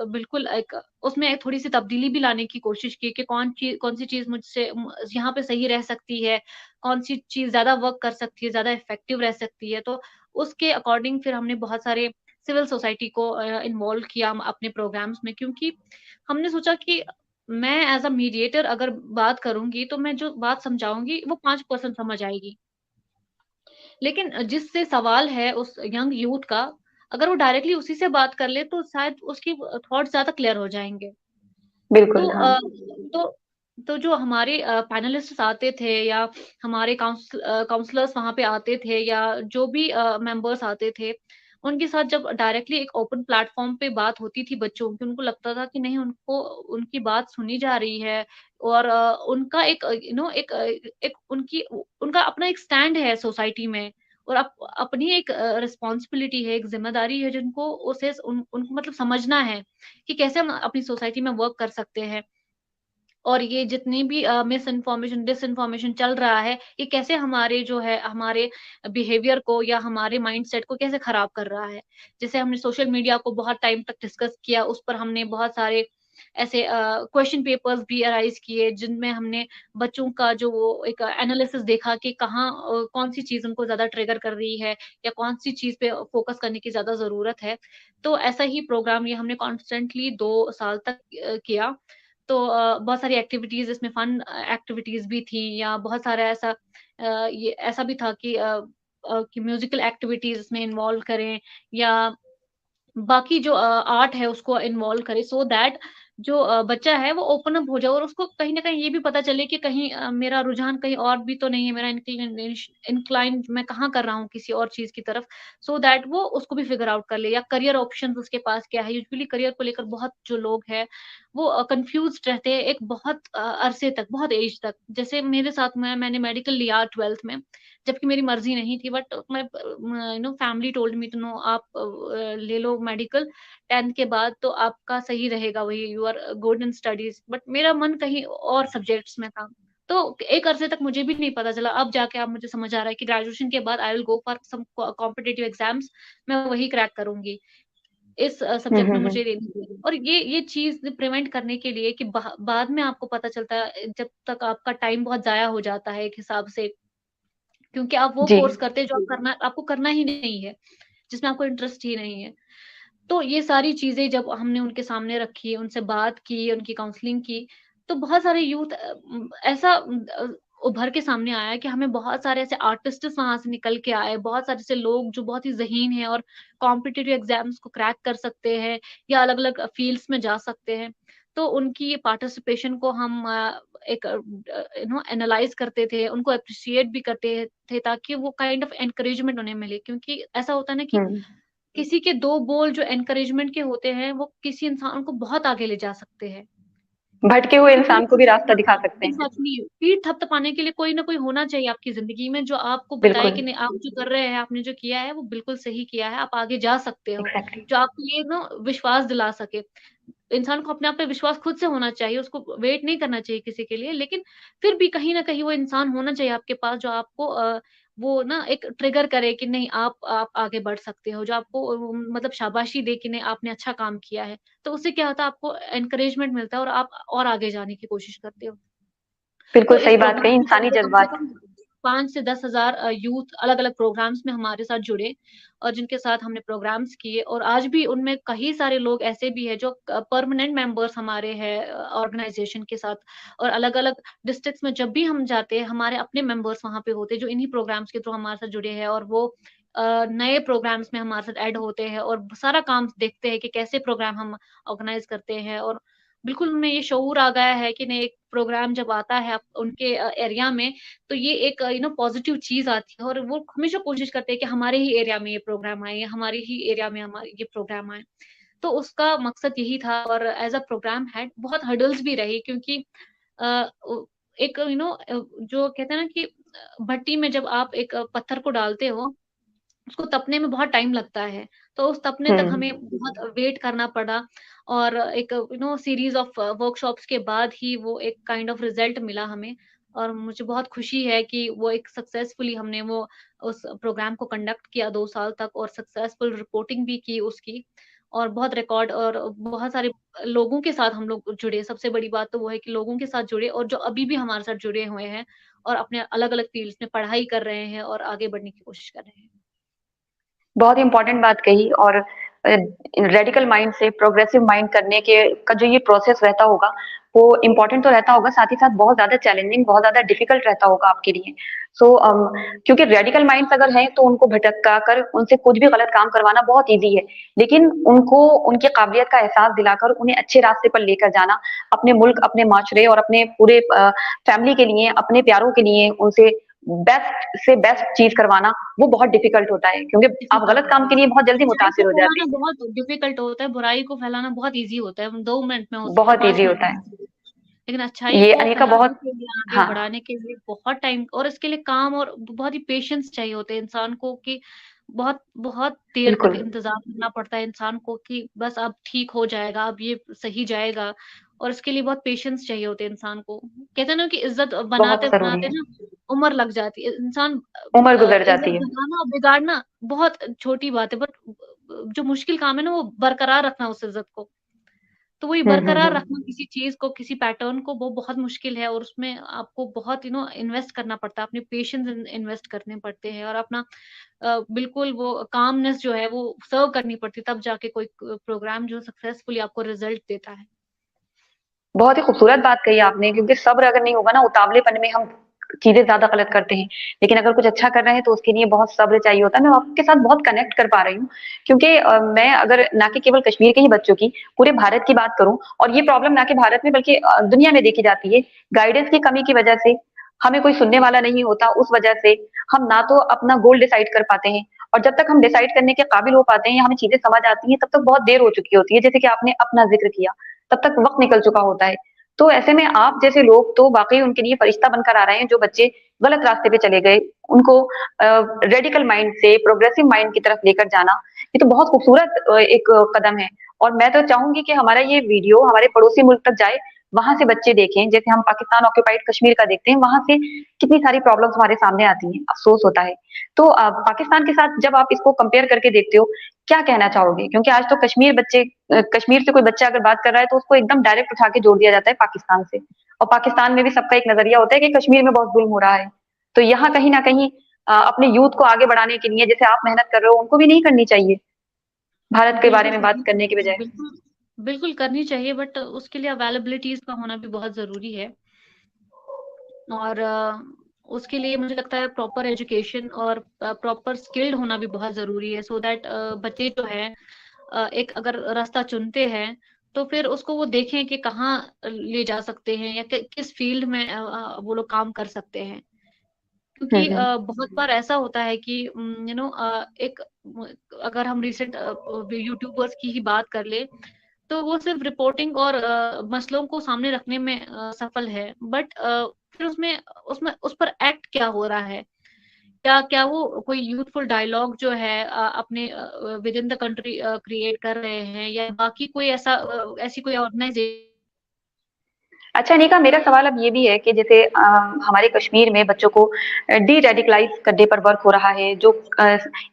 बिल्कुल एक उसमें थोड़ी-सी तब्दीली भी लाने की कोशिश की कि कौन-सी चीज़ मुझसे यहाँ पे सही रह सकती है, कौन-सी चीज़ ज़्यादा वर्क कर सकती है, ज़्यादा इफ़ेक्टिव रह सकती है। तो उसके अकॉर्डिंग फिर हमने बहुत सारे सिविल सोसाइटी को इन्वॉल्व किया अपने प्रोग्राम्स में, क्योंकि हमने सोचा कि मैं एज़ अ मीडिएटर अगर बात करूँगी, तो मैं जो बात समझाऊँगी वो 5% समझ आएगी। लेकिन जिससे सवाल है उस यंग यूथ का, अगर वो डायरेक्टली उसी से बात कर ले तो शायद उसकी थॉट्स ज़्यादा क्लियर हो जाएँगे। तो बिल्कुल, हाँ। तो जो हमारे पैनलिस्ट्स आते थे या हमारे काउंसलर्स वहाँ पे आते थे या जो भी मेंबर्स आते थे, उनके साथ जब डायरेक्टली एक ओपन प्लेटफ़ॉर्म पे बात होती थी बच्चों की, उनको लगता था कि नहीं उनको उनकी बात सुनी जा रही है और उनका एक एक उनका अपना एक स्टैंड है सोसाइटी में और अपनी एक रिस्पॉन्सिबिलिटी है, एक ज़िम्मेदारी है जिनको उसे उनको मतलब समझना है कि कैसे हम अपनी सोसाइटी में वर्क कर सकते हैं। और ये जितनी भी मिस इन्फॉर्मेशन, डिसइन्फॉर्मेशन चल रहा है, ये कैसे हमारे जो है हमारे बिहेवियर को या हमारे माइंडसेट को कैसे खराब कर रहा है। जैसे हमने सोशल मीडिया को बहुत टाइम तक डिस्कस किया, उस पर हमने बहुत सारे ऐसे क्वेश्चन पेपर्स भी अराइज़ किए, जिनमें हमने बच्चों का जो वो एक एनालिसिस देखा कि कहाँ कौन-सी चीज़ उनको ज़्यादा ट्रिगर कर रही है या कौन-सी चीज़ पे फ़ोकस करने की ज़्यादा ज़रूरत है। तो ऐसा ही प्रोग्राम ये हमने कॉन्स्टेंटली 2 साल तक किया। तो बहुत सारी एक्टिविटीज़ इसमें फन एक्टिविटीज़ भी थी या बहुत सारा ऐसा ये ऐसा भी था कि कि म्यूज़िकल एक्टिविटीज़ इसमें इन्वॉल्व करें या बाकी जो आर्ट है उसको इन्वॉल्व करे, सो दैट जो बच्चा है वो ओपन अप हो जाए और उसको कहीं न कहीं ये भी पता चले कि कहीं मेरा रुझान कहीं और भी तो नहीं है, मेरा इंक्लाइन मैं कहाँ कर रहा हूँ किसी और चीज़ की तरफ, सो दैट वो उसको भी फिगर आउट कर ले, या करियर ऑप्शंस उसके पास क्या है। यूजुअली करियर को लेकर बहुत जो लोग हैं वो कन्फ्यूज़्ड रहते हैं एक बहुत अरसे तक, बहुत एज तक। जैसे मेरे साथ में मैंने मेडिकल लिया 12th में, जबकि मेरी मर्ज़ी नहीं थी, बट मैं family told me to no, आप ले लो मेडिकल 10th के बाद तो आपका सही रहेगा, वही you are good in studies, but मेरा मन कहीं और सब्जेक्ट्स में था। तो एक अरसे तक मुझे भी नहीं पता चला, अब जाके अब मुझे समझ आ रहा है कि ग्रेजुएशन के बाद I will go for some competitive exams, मैं वही क्रैक करूँगी। इस हुँ, सब्जेक्ट हुँ, में हुँ। मुझे लेनी है। और ये चीज़ प्रिवेंट करने के लिए कि बाद में आपको पता चलता है, जब तक आपका टाइम बहुत ज़ाया हो जाता है एक हिसाब से, क्योंकि आप वो जी, कोर्स करते हैं जो आपको करना ही नहीं है, जिसमें आपको इंटरेस्ट ही नहीं है। तो ये सारी चीज़ें जब हमने उनके सामने रखी, उनसे बात की, उनकी काउंसलिंग की, तो बहुत सारे यूथ ऐसा उभर के सामने आया कि हमें बहुत सारे ऐसे आर्टिस्ट्स वहाँ से निकल के आए, बहुत सारे ऐसे लोग जो बहुत ही ज़हीन हैं और कॉम्पिटिटिव एग्ज़ाम्स को क्रैक कर सकते हैं या अलग-अलग फ़ील्ड्स में जा सकते हैं। तो उनकी पार्टिसिपेशन को हम एक एनालाइज़ करते थे, उनको एप्रिशिएट भी करते थे, ताकि वो काइंड ऑफ एनकरेजमेंट उन्हें मिले, क्योंकि ऐसा होता है ना कि हुँ। किसी के 2 बोल जो एनकरेजमेंट के होते हैं, वो किसी इंसान को बहुत आगे ले जा सकते हैं। भटके हुए तो पीठ इंसान को भी रास्ता दिखा सकते हैं। एग्ज़ैक्टली, पीठ थपथपाने के लिए कोई ना कोई होना चाहिए आपकी ज़िंदगी में, जो आपको बताए बिल्कुल, कि नहीं, आप जो कर रहे हैं, आपने जो किया है वो बिल्कुल सही किया है, आप आगे जा सकते हो। एग्ज़ैक्टली। जो आपको ये ना विश्वास दिला सके। इंसान को अपने आप पे विश्वास खुद से होना चाहिए, उसको वेट नहीं करना चाहिए किसी के लिए, लेकिन फिर भी कहीं न कहीं वो इंसान होना चाहिए आपके पास जो आपको वो ना एक ट्रिगर करे कि नहीं, आप आगे बढ़ सकते हो, जो आपको मतलब शाबाशी दे कि नहीं, आपने अच्छा काम किया है। तो उससे क्या होता है, आपको एनकरेजमेंट मिलता है और आप और आगे जाने की कोशिश करते हो। तो बिल्कुल इस सही बात प्रोग्राम कही, के इंसानी चलते कम से जज़्बात। कम 5 से 10,000 यूथ अलग-अलग प्रोग्राम्स में हमारे साथ जुड़े और जिनके साथ हमने प्रोग्राम्स किए, और आज भी उनमें कई सारे लोग ऐसे भी हैं जो परमानेंट मेंबर्स हमारे हैं ऑर्गेनाइज़ेशन के साथ, और अलग-अलग डिस्ट्रिक्ट्स में जब भी हम जाते हैं, हमारे अपने मेंबर्स वहाँ पे होते हैं जो इन्हीं प्रोग्राम्स के थ्रू हमारे साथ जुड़े हैं, और वो नए प्रोग्राम्स में हमारे साथ ऐड होते हैं और सारा काम देखते हैं कि कैसे प्रोग्राम हम ऑर्गेनाइज़ करते हैं, और बिल्कुल उनमें ये शऊर आ गया है कि नहीं, एक प्रोग्राम जब आता है उनके एरिया में, तो ये एक पॉज़िटिव चीज़ आती है, और वो हमेशा कोशिश करते हैं कि हमारे ही एरिया में ये प्रोग्राम आए, या हमारे ही एरिया में हमारे ये प्रोग्राम आए। तो उसका मकसद यही था, और एज़ अ प्रोग्राम हेड बहुत हर्डल्स भी रही, क्योंकि उ एक जो कहते हैं ना कि भट्टी में जब आप एक पत्थर को डालते हो, उसको तपने में बहुत टाइम लगता है, तो उस तपने तक हुँ। हमें बहुत वेट करना पड़ा, और एक सीरीज़ ऑफ वर्कशॉप्स के बाद ही वो एक काइंड ऑफ रिज़ल्ट मिला हमें, और मुझे बहुत खुशी है कि वो एक सक्सेसफुली हमने वो उस प्रोग्राम को कंडक्ट किया 2 साल तक, और सक्सेसफुल रिपोर्टिंग भी की उसकी, और बहुत रिकॉर्ड और बहुत सारे लोगों के साथ हम लोग जुड़े। सबसे बड़ी बात तो वो है कि लोगों के साथ जुड़े, और जो अभी भी हमारे साथ जुड़े हुए हैं और अपने अलग-अलग फ़ील्ड्स में पढ़ाई कर रहे हैं और आगे बढ़ने की कोशिश कर रहे हैं। बहुत ही इम्पोर्टेंट बात कही। और रेडिकल माइंड से प्रोग्रेसिव माइंड करने के का जो ये प्रोसेस रहता होगा, वो इम्पोर्टेंट तो रहता होगा, साथ ही साथ बहुत ज़्यादा चैलेंजिंग, बहुत ज़्यादा डिफिकल्ट रहता होगा आपके लिए। सो क्योंकि रेडिकल माइंड्स अगर हैं, तो उनको भटका कर उनसे कुछ भी गलत काम करवाना बहुत ईज़ी है। लेकिन उनको उनकी काबिलियत का एहसास दिलाकर उन्हें अच्छे रास्ते पर लेकर जाना, अपने मुल्क, अपने माशरे और अपने पूरे फैमिली के लिए, अपने प्यारों के लिए उनसे बेस्ट से बेस्ट चीज़ करवाना, वो बहुत डिफिकल्ट होता है, क्योंकि आप डिफ़िकल्ट गलत काम होता के है। लिए बहुत जल्दी अच्छाई मुतासिर को हो जाते फैलाना हैं। बहुत डिफ़िकल्ट होता है, बुराई को फैलाना बहुत ईज़ी होता है, 2 मिनट में हो सकता है, बहुत 5 ईज़ी मिनट होता में है। हो सकता है। लेकिन अच्छाई ये को अनिका फैलाने बहुत। के लिए, आगे हाँ, बढ़ाने के लिए बहुत टाइम और इसके लिए काम और बहुत ही पेशेंस चाहिए होते हैं इंसान को, कि बहुत बहुत देर तक बिल्कुल। इंतज़ार करना पड़ता है इंसान को कि बस अब ठीक हो जाएगा, अब ये सही जाएगा, और इसके लिए बहुत पेशेंस चाहिए होते हैं इंसान को। कहते हैं ना कि इज़्ज़त बहुत ज़रूरी बनाते-बनाते है। ना उम्र लग जाती है। इंसान उम्र गुज़र इज़्ज़त जाती है। बनाना और बिगाड़ना बहुत छोटी बात है, बट जो मुश्किल काम है ना वो बरकरार रखना उस इज़्ज़त को। तो वही हुँ, हुँ, बरकरार रखना हुँ। किसी चीज़ को, किसी पैटर्न को, वो बहुत मुश्किल है, और उसमें आपको बहुत इन्वेस्ट करना पड़ता है, अपने पेशेंस इन्वेस्ट करने पड़ते हैं, और अपना बिल्कुल वो कामनेस जो है वो सर्व करनी पड़ती है, तब जाके कोई प्रोग्राम जो सक्सेसफुली आपको रिज़ल्ट देता है। बहुत ही खूबसूरत बात कही आपने, क्योंकि सब्र अगर नहीं होगा ना, उतावलेपन में हम चीजें ज्यादा गलत करते हैं, लेकिन अगर कुछ अच्छा कर रहे हैं तो उसके लिए बहुत सब्र चाहिए होता है। मैं आपके साथ बहुत कनेक्ट कर पा रही हूँ, क्योंकि मैं अगर ना कि केवल कश्मीर के ही बच्चों की, पूरे भारत की बात करूं, और ये प्रॉब्लम ना कि भारत में बल्कि दुनिया में देखी जाती है, गाइडेंस की कमी की वजह से, हमें कोई सुनने वाला नहीं होता, उस वजह से हम ना तो अपना गोल डिसाइड कर पाते हैं, और जब तक हम डिसाइड करने के काबिल हो पाते हैं या हमें चीजें समझ आती हैं, तब तक बहुत देर हो चुकी होती है, जैसे कि आपने अपना जिक्र किया, तब तक वक्त निकल चुका होता है। तो ऐसे में आप जैसे लोग तो वाकई उनके लिए फरिश्ता बनकर आ रहे हैं, जो बच्चे गलत रास्ते पे चले गए, उनको रेडिकल माइंड से प्रोग्रेसिव माइंड की तरफ लेकर जाना, ये तो बहुत खूबसूरत एक कदम है। और मैं तो चाहूंगी कि हमारा ये वीडियो हमारे पड़ोसी मुल्क तक जाए, वहां से बच्चे देखें, जैसे हम पाकिस्तान ऑक्यूपाइड कश्मीर का देखते हैं, वहां से कितनी सारी प्रॉब्लम्स हमारे सामने आती हैं, अफसोस होता है। तो पाकिस्तान के साथ जब आप इसको कंपेयर करके देखते हो, क्या कहना चाहोगे? क्योंकि आज तो कश्मीर से कोई बच्चा अगर बात कर रहा है तो उसको एकदम डायरेक्ट उठा के जोड़ दिया जाता है पाकिस्तान से, और पाकिस्तान में भी सबका एक नजरिया होता है कि कश्मीर में बहुत जुल्म हो रहा है। तो यहाँ कहीं ना कहीं अपने यूथ को आगे बढ़ाने के लिए, जैसे आप मेहनत कर रहे हो, उनको भी नहीं करनी चाहिए भारत के बारे बिल्कुल में बात करनी करने के चाहिए, बजाय? बिल्कुल बिल्कुल करनी चाहिए, बट उसके लिए अवेलेबिलिटीज का होना भी बहुत जरूरी है। और उसके लिए मुझे लगता है प्रॉपर एजुकेशन और प्रॉपर स्किल्ड होना भी बहुत जरूरी है, सो दैट बच्चे जो है एक अगर रास्ता चुनते हैं तो फिर उसको वो देखें कि कहाँ ले जा सकते हैं या किस फील्ड में वो लोग काम कर सकते हैं। क्योंकि हम्म। बहुत बार ऐसा होता है कि एक अगर हम रिसेंट यूट्यूबर्स की ही बात कर ले, तो वो सिर्फ रिपोर्टिंग और मसलों को सामने रखने में सफल है, बट फिर उसमें उसमें उस पर एक्ट क्या हो रहा है, क्या क्या वो कोई यूथफुल डायलॉग जो है अपने with in the country create कर रहे हैं, या बाकी कोई ऐसी कोई ऑर्गेनाइजेशन। अच्छा निका, मेरा सवाल अब ये भी है कि जैसे हमारे कश्मीर में बच्चों को डी रेडिकलाइज करने पर वर्क हो रहा है, जो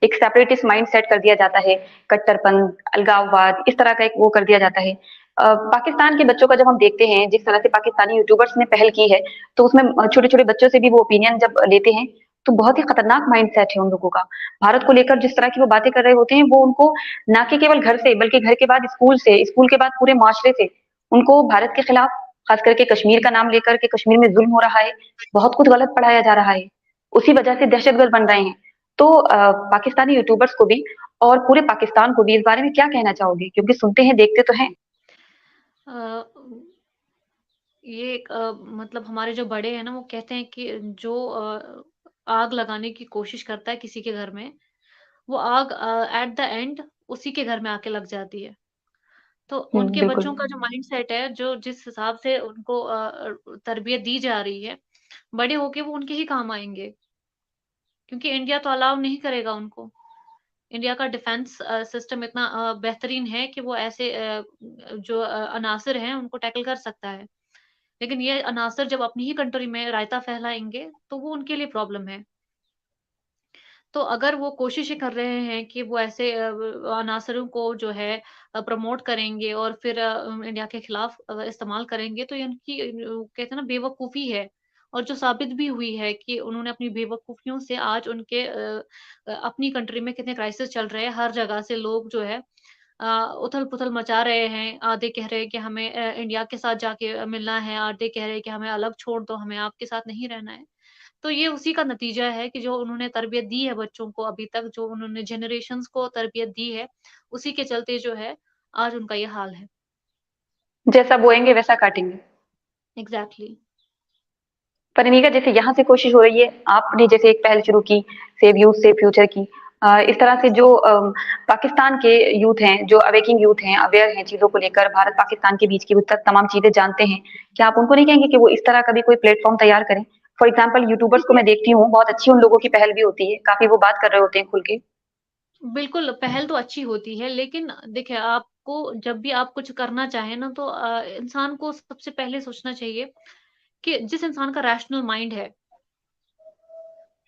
एक सेपरेटिस्ट माइंड सेट कर दिया जाता है, कट्टरपन, अलगाववाद, इस तरह का एक वो कर दिया जाता है। पाकिस्तान के बच्चों का जब हम देखते हैं, जिस तरह से पाकिस्तानी यूट्यूबर्स ने पहल की है, तो उसमें छोटे छोटे बच्चों से भी वो ओपिनियन जब लेते हैं, तो बहुत ही खतरनाक माइंड सेट है उन लोगों का। भारत को लेकर जिस तरह की वो बातें कर रहे होते हैं, वो उनको ना कि केवल घर से, बल्कि घर के बाद स्कूल से, स्कूल के बाद पूरे माशरे से, उनको भारत के खिलाफ, खास करके कश्मीर का नाम लेकर के, कश्मीर में जुल्म हो रहा है, बहुत कुछ गलत पढ़ाया जा रहा है, उसी वजह से दहशतगर्द बन रहे हैं। तो पाकिस्तानी यूट्यूबर्स को भी और पूरे पाकिस्तान को भी इस बारे में क्या कहना चाहोगे? क्योंकि सुनते हैं, देखते तो हैं। ये एक मतलब हमारे जो बड़े हैं ना, वो कहते हैं कि जो आग लगाने की कोशिश करता है किसी के घर में, वो आग एट द एंड उसी के घर में आके लग जाती है। तो उनके बिल्कुल। बच्चों का जो माइंड सेट है, जो जिस हिसाब से उनको तरबियत दी जा रही है, बड़े होके वो उनके ही काम आएंगे, क्योंकि इंडिया तो अलाउ नहीं करेगा उनको। इंडिया का डिफेंस सिस्टम इतना बेहतरीन है कि वो ऐसे जो अनासर हैं उनको टैकल कर सकता है, लेकिन ये अनासर जब अपनी ही कंट्री में रायता फैलाएंगे तो वो उनके लिए प्रॉब्लम है। तो अगर वो कोशिशें कर रहे हैं कि वो ऐसे अनासरों को जो है प्रमोट करेंगे और फिर इंडिया के खिलाफ इस्तेमाल करेंगे, तो ये उनकी कहते हैं ना बेवकूफ़ी है। और जो साबित भी हुई है कि उन्होंने अपनी बेवकूफ़ियों से आज उनके अपनी कंट्री में कितने क्राइसिस चल रहे हैं, हर जगह से लोग जो है उथल-पुथल मचा रहे हैं। आधे कह रहे हैं कि हमें इंडिया के साथ जाके मिलना है, आधे कह रहे हैं कि हमें अलग छोड़ दो, हमें आपके साथ नहीं रहना है। तो ये उसी का नतीजा है कि जो उन्होंने तरबियत दी है बच्चों को अभी तक, जो उन्होंने जनरेशंस को तरबियत दी है, उसी के चलते जो है आज उनका ये हाल है। जैसा बोएंगे वैसा काटेंगे। एग्ज़ैक्टली। पर अनिका, जैसे यहाँ से कोशिश हो रही है, आपने जैसे एक पहल शुरू की, सेव यूथ सेव फ्यूचर की, इस तरह से जो पाकिस्तान के यूथ हैं, जो अवेकिंग यूथ हैं, अवेयर हैं चीजों को लेकर, भारत पाकिस्तान के बीच की तमाम चीजें जानते हैं, क्या आप उनको नहीं कहेंगे कि वो इस तरह का भी कोई प्लेटफॉर्म तैयार करें? फॉर एग्जाम्पल यूट्यूबर्स को देखिए, मैं देखती हूँ, बहुत अच्छी उन लोगों की पहल भी होती है, काफी वो बात कर रहे होते हैं खुल के। बिल्कुल पहल तो अच्छी होती है, लेकिन देखिए आपको जब भी आप कुछ करना चाहें ना, तो इंसान को सबसे पहले सोचना चाहिए कि जिस इंसान का रैशनल माइंड है,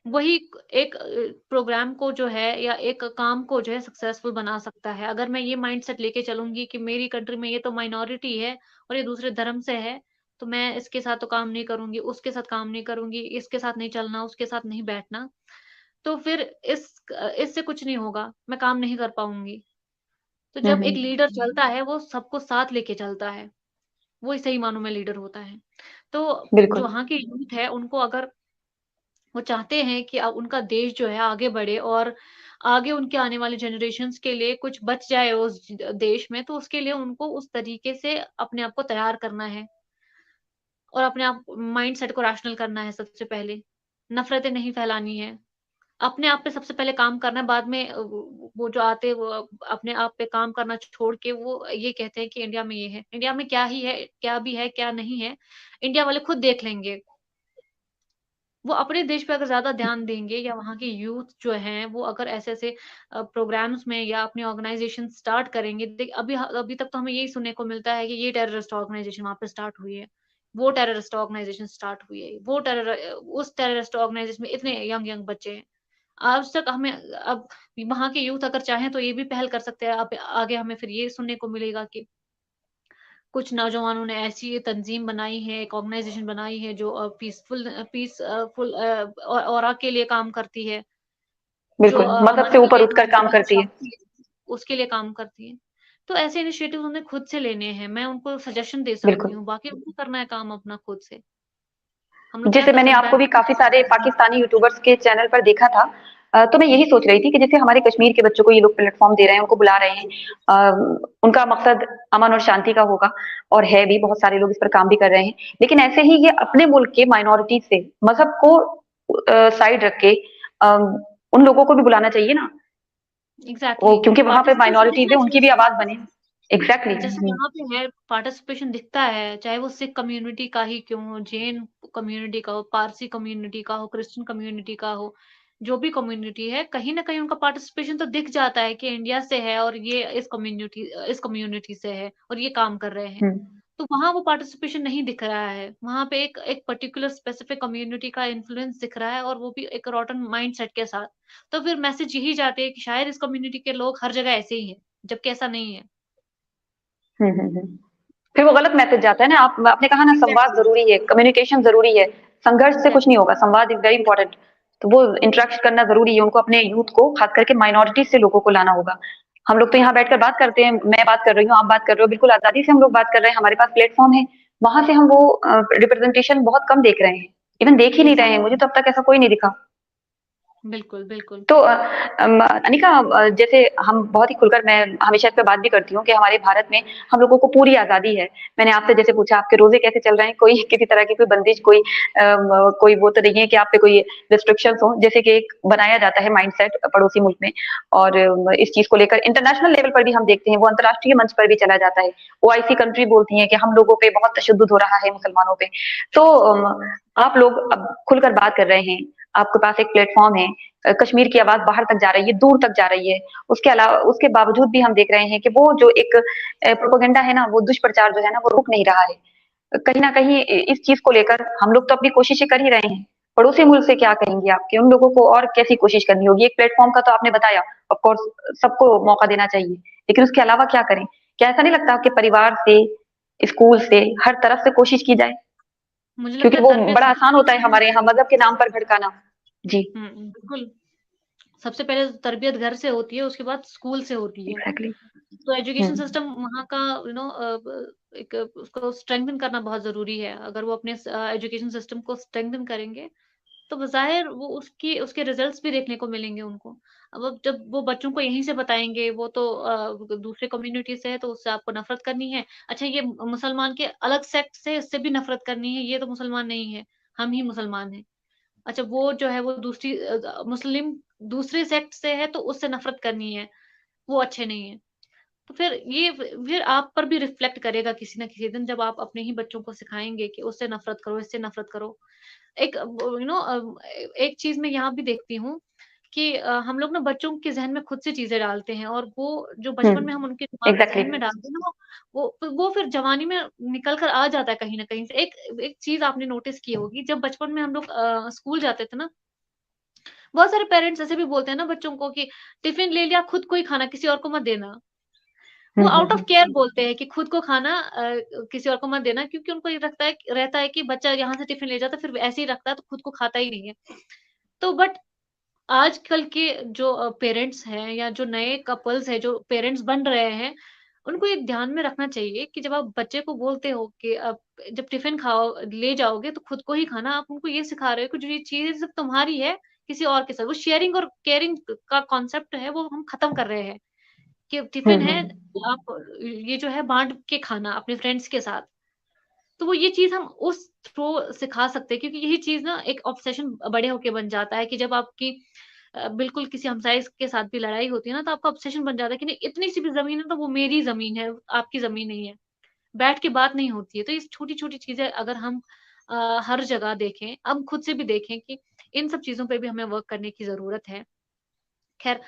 वही एक प्रोग्राम को जो है या एक काम को जो है सक्सेसफुल बना सकता है। अगर मैं ये माइंडसेट लेके चलूँगी कि मेरी कंट्री में ये तो माइनॉरिटी है और ये दूसरे धर्म से है, तो मैं इसके साथ तो काम नहीं करूँगी, उसके साथ काम नहीं करूँगी, इसके साथ नहीं चलना, उसके साथ नहीं बैठना, तो फिर इससे कुछ नहीं होगा, मैं काम नहीं कर पाऊँगी। तो जब एक हम्म। लीडर चलता है, वो सबको साथ लेके चलता है, वो ही सही मानों में लीडर होता है। तो जो बिल्कुल। वहाँ के यूथ है, उनको अगर वो चाहते हैं कि उनका देश जो है आगे बढ़े और आगे उनके आने वाले जनरेशन्स के लिए कुछ बच जाए उस देश में, तो उसके लिए उनको उस तरीके से अपने आप को तैयार करना है और अपने आप माइंडसेट को रैशनल करना है सबसे पहले। नफ़रतें नहीं फैलानी है। अपने आप पे सबसे पहले काम करना है, बाद में वो जो आते हैं वो अपने आप पे काम करना छोड़ के वो ये कहते हैं कि इंडिया में ये है। इंडिया में क्या ही है, क्या भी है, क्या नहीं है, इंडिया वाले खुद देख लेंगे। वो अपने देश पे अगर ज़्यादा ध्यान देंगे या वहाँ के यूथ जो हैं, वो अगर ऐसे-ऐसे प्रोग्राम्स में या अपने ऑर्गनाइज़ेशन स्टार्ट करेंगे। अभी तक तो हमें यही सुनने को मिलता है कि ये टेररिस्ट ऑर्गनाइज़ेशन वहाँ पे स्टार्ट हुई है, वो टेररिस्ट ऑर्गनाइज़ेशन स्टार्ट हुई है, उस टेररिस्ट ऑर्गनाइज़ेशन में इतने यंग-यंग बच्चे हैं। आज तक हमें अब वहाँ के यूथ अगर चाहें तो ये भी पहल कर सकते हैं। अब आगे हमें फिर ये सुनने को मिलेगा कि कुछ नौजवानों ने ऐसी तंज़ीम बनाई है, एक ऑर्गनाइज़ेशन बनाई है जो पीसफुल ऑरा के लिए काम करती है, जो बिल्कुल, मज़हब हमारे से ऊपर उठकर काम रिलीजन करती है। शांति उसके लिए काम करती है। तो ऐसे इनिशिएटिव उन्हें खुद से लेने हैं, मैं उनको सजेशन दे सकती बिल्कुल। हूँ, बाकी उनको करना है काम अपना खुद से। हम लोग क्या जैसे कर मैंने सकते हैं आपको भी काफ़ी सारे पाकिस्तानी यूट्यूबर्स के चैनल पर देखा था, तो मैं यही सोच रही थी कि जैसे हमारे कश्मीर के बच्चों को ये लोग प्लेटफ़ॉर्म दे रहे हैं, उनको बुला रहे हैं, उनका मकसद अमन और शांति का होगा और है भी, बहुत सारे लोग इस पर काम भी कर रहे हैं। लेकिन ऐसे ही ये अपने मुल्क के माइनॉरिटी से मज़हब को साइड रख के उन लोगों को भी बुलाना चाहिए ना, वो एग्ज़ैक्टली क्योंकि वहाँ पे पार्टिसिपेशन माइनॉरिटीज़ दिखना है, उनकी भी चाहिए आवाज़ वहाँ बने। पे। एग्ज़ैक्टली। जैसे यहाँ पे है पार्टिसिपेशन दिखता है, चाहे वो सिख कम्युनिटी का ही क्यों हो, जैन कम्युनिटी का हो, पारसी कम्युनिटी का हो, क्रिश्चियन कम्युनिटी का हो, जो भी कम्युनिटी है, कहीं न कहीं उनका पार्टिसिपेशन तो दिख जाता है कि इंडिया से है और ये इस कम्युनिटी से है और ये काम कर रहे हैं। हुँ। तो वहाँ वो पार्टिसिपेशन नहीं दिख रहा है, वहाँ पे एक एक पर्टिकुलर स्पेसिफिक कम्युनिटी का इन्फ्लुएंस दिख रहा है और वो भी एक रॉटन माइंडसेट के साथ। तो फिर मैसेज यही जाते हैं कि शायद इस कम्युनिटी के लोग हर जगह ऐसे ही हैं, जबकि ऐसा नहीं है। हुँ, हुँ, हुँ। फिर वो गलत मैसेज जाता है ना। आपने कहा ना, संवाद एग्ज़ैक्टली, ज़रूरी है, कम्युनिकेशन ज़रूरी है, संघर्ष से कुछ नहीं एग्ज़ैक्टली। होगा, संवाद इज़ वेरी इम्पोर्टेंट। तो वो इंटरेक्ट करना ज़रूरी है, उनको अपने यूथ को, खास करके माइनॉरिटी से लोगों को लाना होगा। हम लोग तो यहाँ बैठकर बात करते हैं, मैं बात कर रही हूँ, आप बात कर रहे हो, बिल्कुल आज़ादी से हम लोग बात कर रहे हैं, हमारे पास प्लेटफ़ॉर्म है, वहाँ से हम वो रिप्रेज़ेंटेशन बहुत कम देख रहे हैं, इवन देख ही नहीं रहे हैं, मुझे एग्ज़ैक्टली। तो अब तक ऐसा कोई नहीं दिखा। बिल्कुल, बिल्कुल। तो अनिका, जैसे हम बहुत ही खुलकर, मैं हमेशा इस पे बात भी करती हूँ कि हमारे भारत में हम लोगों को पूरी आज़ादी है। मैंने आपसे जैसे पूछा आपके रोज़े कैसे चल रहे हैं, कोई किसी तरह की कोई बंदिश, कोई वो तो नहीं है कि आप पे कोई रिस्ट्रिक्शंस हो, जैसे कि एक बनाया जाता है माइंडसेट पड़ोसी मुल्क में, और इस चीज़ को लेकर इंटरनेशनल लेवल पर भी हम देखते हैं, वो अंतर्राष्ट्रीय मंच पर भी चला जाता है। ओआईसी कंट्री बोलती हैं कि हम लोगों पे बहुत तशद्दुद हो रहा है, मुसलमानों पे। तो आप लोग अब खुलकर बात कर रहे हैं, आपके पास एक प्लेटफ़ॉर्म है, कश्मीर की आवाज़ बाहर तक जा रही है, दूर तक जा रही है। उसके अलावा, उसके बावजूद भी हम देख रहे हैं कि वो जो एक प्रोपेगेंडा है ना, वो दुष्प्रचार जो है ना, वो रुक नहीं रहा है। कहीं न कहीं इस चीज़ को लेकर हम लोग तो अपनी कोशिशें कर ही रहे हैं। पड़ोसी मुल्क से क्या कहेंगे आप, कि उन लोगों को और कैसी कोशिश करनी होगी? एक प्लेटफ़ॉर्म का तो आपने बताया, ऑफ़ कोर्स सबको मौका देना चाहिए, लेकिन उसके अलावा क्या करें? क्या ऐसा नहीं लगता कि परिवार से, स्कूल से, हर तरफ से कोशिश की जाए? मुझे लगता क्योंकि है वो तरबियत बड़ा घर आसान से होता है होनी हमारे यहाँ चाहिए। मज़हब के नाम पर भड़काना। जी, बिल्कुल। सबसे पहले तो तरबियत घर से होती है, उसके बाद स्कूल से होती है। एग्ज़ैक्टली। तो हुँ, एजुकेशन सिस्टम वहाँ का यू नो एक उसको स्ट्रेंथन करना बहुत ज़रूरी है। अगर वो अपने एजुकेशन सिस्टम को स्ट्रेंथन करेंगे, तो बज़ाहिर वो उसकी उसके रिज़ल्ट्स भी देखने को मिलेंगे उनको। अब जब वो बच्चों को यहीं से बताएँगे, वो तो दूसरे कम्युनिटी से है, तो उससे आपको नफ़रत करनी है। अच्छा, ये मुसलमान के अलग सेक्ट से, इससे भी नफ़रत करनी है, ये तो मुसलमान नहीं है, हम ही मुसलमान हैं। अच्छा, वो जो है वो मुस्लिम दूसरी सेक्ट से है, तो उससे नफ़रत करनी है, वो अच्छे नहीं हैं। तो फिर आप पर भी रिफ्लेक्ट करेगा किसी न किसी दिन, जब आप अपने ही बच्चों को सिखाएँगे कि उससे नफ़रत करो, इससे नफ़रत करो। एक एक चीज़ मैं यहाँ भी देखती हूँ कि हम लोग ना बच्चों के ज़हन में खुद से चीज़ें डालते हैं और वो जो हुँ, बचपन में हम उनके दिमाग एग्ज़ैक्टली। ज़हन में डालते हैं ना, वो फिर जवानी में निकल कर आ जाता है कहीं न कहीं से। एक एक चीज़ आपने नोटिस की होगी, जब बचपन में हम लोग स्कूल जाते थे ना, बहुत सारे पेरेंट्स ऐसे भी बोलते हैं ना बच्चों को कि टिफ़िन ले लिया, खुद को ही खाना, किसी और को मत देना। वो हुँ, हुँ, आउट ऑफ हुँ। केयर बोलते हैं कि खुद को खाना किसी और को मत देना, क्योंकि उनको ये रहता है कि बच्चा यहाँ से टिफ़िन ले जाता है, फिर ऐसे ही रखता है, तो खुद को खाता ही नहीं है। तो बट आजकल के जो पेरेंट्स हैं या जो नए कपल्स हैं, जो पेरेंट्स बन रहे हैं, उनको ये ध्यान में रखना चाहिए कि जब आप बच्चे को बोलते हो कि अब जब टिफ़िन खाओ ले जाओगे तो खुद को ही खाना, आप उनको ये सिखा रहे हो कि जो ये चीज़ सिर्फ़ तुम्हारी है, किसी और के साथ वो शेयरिंग और केयरिंग का कॉन्सेप्ट है वो हम खत्म कर रहे हैं, कि टिफ़िन है आप ये जो है बाँट के खाना अपने फ्रेंड्स के साथ। तो वो ये चीज़ हम उस थ्रू सिखा सकते हैं क्योंकि यही चीज़ ना एक ऑब्सेशन बड़े होके बन जाता है कि जब आपकी बिल्कुल किसी हमसाये के साथ भी लड़ाई होती है ना, तो आपका ऑब्सेशन बन जाता है कि नहीं इतनी-सी भी ज़मीन है तो वो मेरी ज़मीन है, आपकी ज़मीन नहीं है। बैठ के बात नहीं होती है। तो ये छोटी-छोटी चीज़ें अगर हम हर जगह देखें, हम खुद से भी देखें कि इन सब चीज़ों पे भी हमें वर्क करने की ज़रूरत है। ख़ैर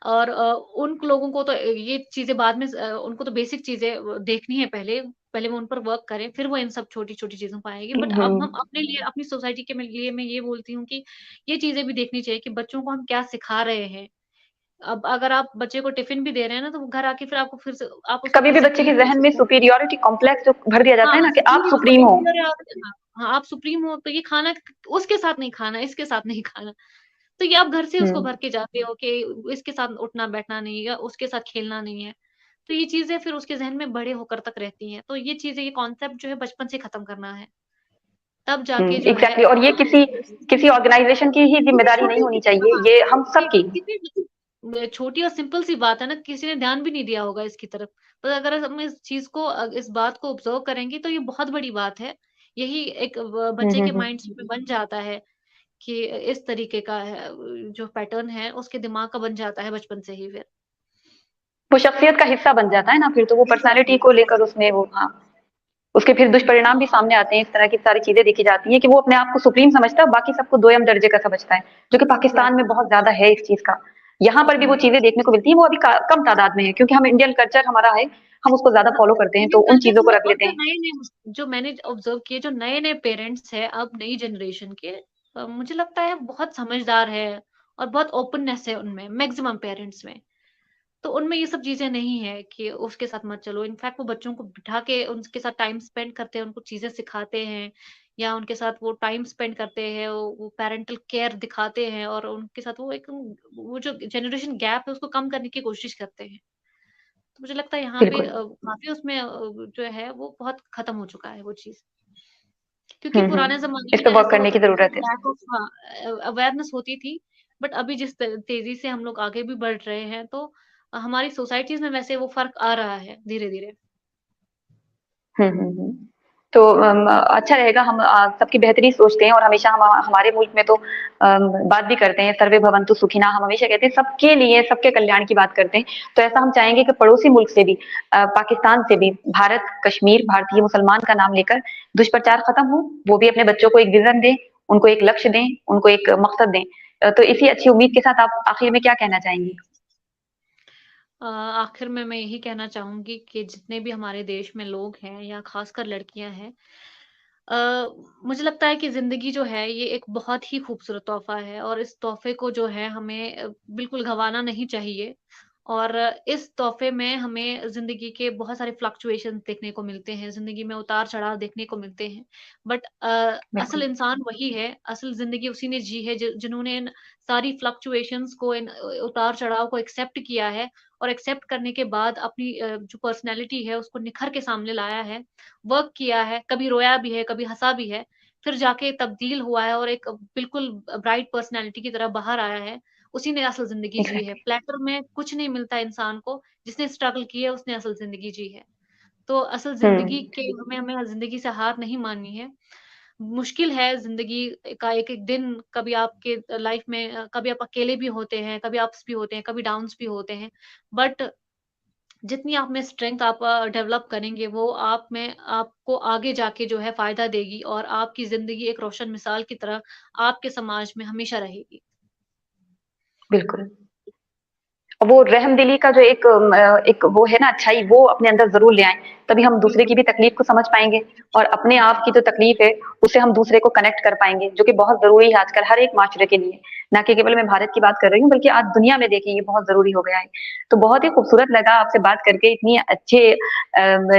और उन लोगों को तो ये चीज़ें बाद में उनको तो बेसिक चीज़ें देखनी है पहले, पहले वो उन पर वर्क करें, फिर वो इन सब छोटी-छोटी चीज़ों पे आएँगे। बट अब हम अपने लिए, अपनी सोसाइटी के लिए मैं ये बोलती हूँ कि ये चीज़ें भी देखनी चाहिए कि बच्चों को हम क्या सिखा रहे हैं। अब अगर आप बच्चे को टिफ़िन भी दे रहे हैं ना, तो वो घर आके फिर आपको फिर से आप उसको कभी फिर भी से बच्चे के क्लीन ज़हन में सुपीरियॉरिटी कॉम्प्लेक्स जो भर दिया जाता है हाँ, ना कि आप सुप्रीम सुप्रीम हो। हाँ, हाँ, आप सुप्रीम हो तो ये खाना उसके साथ नहीं खाना, इसके साथ नहीं खाना। तो ये आप घर से उसको हुँ, भर के जाते हो कि इसके साथ उठना-बैठना नहीं है या उसके साथ खेलना नहीं है। तो ये चीज़ें फिर उसके ज़हन में बड़े होकर तक रहती हैं। तो ये चीज़ें, ये कॉन्सेप्ट जो है बचपन से खत्म करना है। तब जाके जो है एग्ज़ैक्टली। और ये किसी किसी ऑर्गनाइज़ेशन की ही किसी ज़िम्मेदारी नहीं छोटी होनी किसी चाहिए, हाँ, ये हम ये सबकी। किसी छोटी और सिंपल सी बात है ना, किसी ने ध्यान भी नहीं दिया होगा इसकी तरफ। पर अगर हम इस चीज़ को इस बात को ऑब्ज़र्व करेंगे तो ये बहुत बड़ी बात है। यही एक हुँ, बच्चे हुँ, के हुँ। माइंडसेट में बन जाता है कि इस तरीके का है जो पैटर्न है उसके दिमाग का बन जाता है बचपन से ही फिर। वो शख्सियत का हिस्सा बन जाता है ना फिर तो वो पर्सनैलिटी एग्ज़ैक्टली, को लेकर एग्ज़ैक्टली। उसमें वो हाँ, उसके फिर दुष्परिणाम भी सामने आते हैं, इस तरह की सारी चीज़ें देखी जाती हैं कि वो अपने आप को सुप्रीम समझता है, बाकी सबको दोयम दर्जे का समझता है, जो कि पाकिस्तान में एग्ज़ैक्टली। बहुत ज़्यादा है इस चीज़ का। यहाँ पर भी वो हुँ। चीज़ें देखने को मिलती हैं, वो अभी का कम तादाद में है क्योंकि हम इंडियन कल्चर हमारा है, हम उसको ज़्यादा हाँ, फ़ॉलो करते हैं, तो इंडियन उन कल्चर चीज़ों को है रख और लेते जो हैं। नए-नए जो मैंने ऑब्ज़र्व किए जो नए-नए पेरेंट्स हैं अब नई जनरेशन के मुझे लगता है बहुत समझदार है और बहुत ओपननेस है उनमें, मैक्सिमम पेरेंट्स में। तो उनमें ये सब चीज़ें नहीं है कि उसके साथ मत चलो। इनफैक्ट वो बच्चों को बिठा के उनके साथ टाइम स्पेंड करते हैं, उनको चीज़ें सिखाते हैं या उनके साथ वो टाइम स्पेंड करते हैं, वो पैरेंटल केयर दिखाते हैं और उनके साथ वो एक वो जो जनरेशन गैप है उसको कम करने की कोशिश करते हैं। तो मुझे लगता है यहाँ पे बिल्कुल। काफ़ी उसमें जो है वो बहुत खत्म हो चुका है वो चीज़। क्योंकि हुँ, हुँ। पुराने ज़माने इस में पे वर्क ऐसा करने होता की था कि ज़रूरत है। लैक ऑफ हाँ अवेयरनेस होती थी, बट अभी जिस तेज़ी से हम लोग आगे भी बढ़ रहे हैं, तो हमारी सोसाइटीज़ में वैसे वो फ़र्क आ रहा है धीरे-धीरे। हुँ, हुँ, हुँ। तो अच्छा रहेगा हम सबकी बेहतरी सोचते हैं और हमेशा हम हमारे मुल्क में तो बात भी करते हैं सर्वे भवन्तु सुखिनः हम हमेशा कहते हैं सबके लिए, सबके कल्याण की बात करते हैं। तो ऐसा हम चाहेंगे कि पड़ोसी मुल्क से भी पाकिस्तान से भी भारत, कश्मीर, भारतीय मुसलमान का नाम लेकर दुष्प्रचार खत्म हो, वो भी अपने बच्चों को एक विज़न दें, उनको एक लक्ष्य दें, उनको एक मकसद दें। तो इसी अच्छी उम्मीद के साथ आप आखिर में क्या कहना चाहेंगी? आखिर में मैं यही कहना चाहूँगी कि जितने भी हमारे देश में लोग हैं या ख़ासकर लड़कियाँ हैं अ, मुझे लगता है कि ज़िंदगी जो है ये एक बहुत ही खूबसूरत तोहफ़ा है और इस तोहफ़े को जो है हमें बिल्कुल गँवाना नहीं चाहिए। और इस तोहफ़े में हमें ज़िंदगी के बहुत सारे फ्लक्चुएशंस देखने को मिलते हैं, ज़िंदगी में उतार-चढ़ाव देखने को मिलते हैं। बट असल बिल्कुल। इंसान वही है, असल ज़िंदगी उसी ने जी है जिन्होंने इन सारी फ्लक्चुएशंस को, इन उतार-चढ़ाव को एक्सेप्ट किया है और एक्सेप्ट करने के बाद अपनी जो पर्सनैलिटी है उसको निखर के सामने लाया है, वर्क किया है, कभी रोया भी है, कभी हँसा भी है, फिर जाके तब्दील हुआ है और एक बिल्कुल ब्राइट पर्सनैलिटी की तरह बाहर आया है, उसी ने असल ज़िंदगी जी है। एग्ज़ैक्टली। प्लेटर में कुछ नहीं मिलता इंसान को, जिसने स्ट्रगल की है उसने असल ज़िंदगी जी है। तो असल हुँ। ज़िंदगी के हमें हमें ज़िंदगी से हार नहीं माननी है। मुश्किल है ज़िंदगी का एक-एक दिन, कभी आपके लाइफ़ में कभी आप अकेले भी होते हैं, कभी अप्स भी होते हैं, कभी डाउन्स भी होते हैं। बट जितनी आप में स्ट्रेंथ आप डेवलप करेंगे, वो आप में आपको आगे जाके जो है फ़ायदा देगी और आपकी ज़िंदगी एक रोशन मिसाल की तरह आपके समाज में हमेशा रहेगी। बिल्कुल। वो रहमदिली का जो एक वो है ना अच्छाई वो अपने अंदर ज़रूर ले आएँ, तभी हम दूसरे की बिल्कुल, भी तकलीफ़ को समझ पाएँगे और अपने आप की जो एग्ज़ैक्टली। तकलीफ़ है, उससे हम दूसरे को कनेक्ट कर पाएँगे, जो कि बहुत ज़रूरी है आजकल हर एक माशरे के लिए। ना कि केवल मैं भारत की बात कर रही हूँ, बल्कि आज दुनिया में देखिए ये बहुत ज़रूरी हो गया है। तो बहुत ही खूबसूरत लगा आपसे बात करके, इतनी अच्छे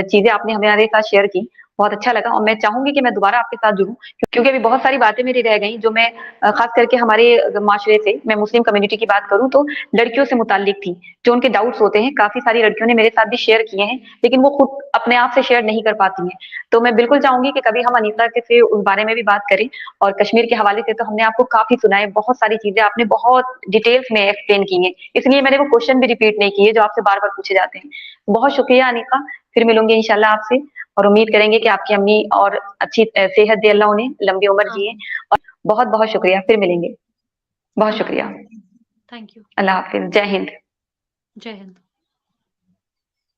चीज़ें आपने हमारे साथ शेयर की बहुत अच्छा लगा और मैं चाहूंगी कि मैं दोबारा आपके साथ जुड़ूं, क्योंकि अभी बहुत सारी बातें मेरी रह गई जो मैं खास करके हमारे माशरे से, मैं मुस्लिम कम्युनिटी की बात करूं तो लड़कियों से मुताल्लिक थी, जो उनके डाउट्स होते हैं काफी सारी लड़कियों ने मेरे साथ भी शेयर किए हैं, लेकिन वो खुद अपने आप से शेयर नहीं कर पाती हैं। तो मैं बिल्कुल चाहूंगी कि कभी हम अनीसा के से उस बारे में भी बात करें। और कश्मीर के हवाले से तो हमने आपको काफी सुना है, बहुत सारी चीजें आपने बहुत डिटेल्स में एक्सप्लेन की हैं, इसलिए मैंने वो क्वेश्चन भी रिपीट नहीं किए जो आपसे बार बार पूछे जाते हैं। बहुत शुक्रिया अनीसा, फिर मिलूंगी इंशाल्लाह आपसे, और उम्मीद करेंगे कि आपकी अम्मी और अच्छी सेहत दे अल्लाह उन्हें, लंबी उम्र जिए। आमीन। और बहुत बहुत शुक्रिया, फिर मिलेंगे। बहुत हाँ, शुक्रिया। Thank you. अल्लाह हाफिज, जय हिंद। जय हिंद।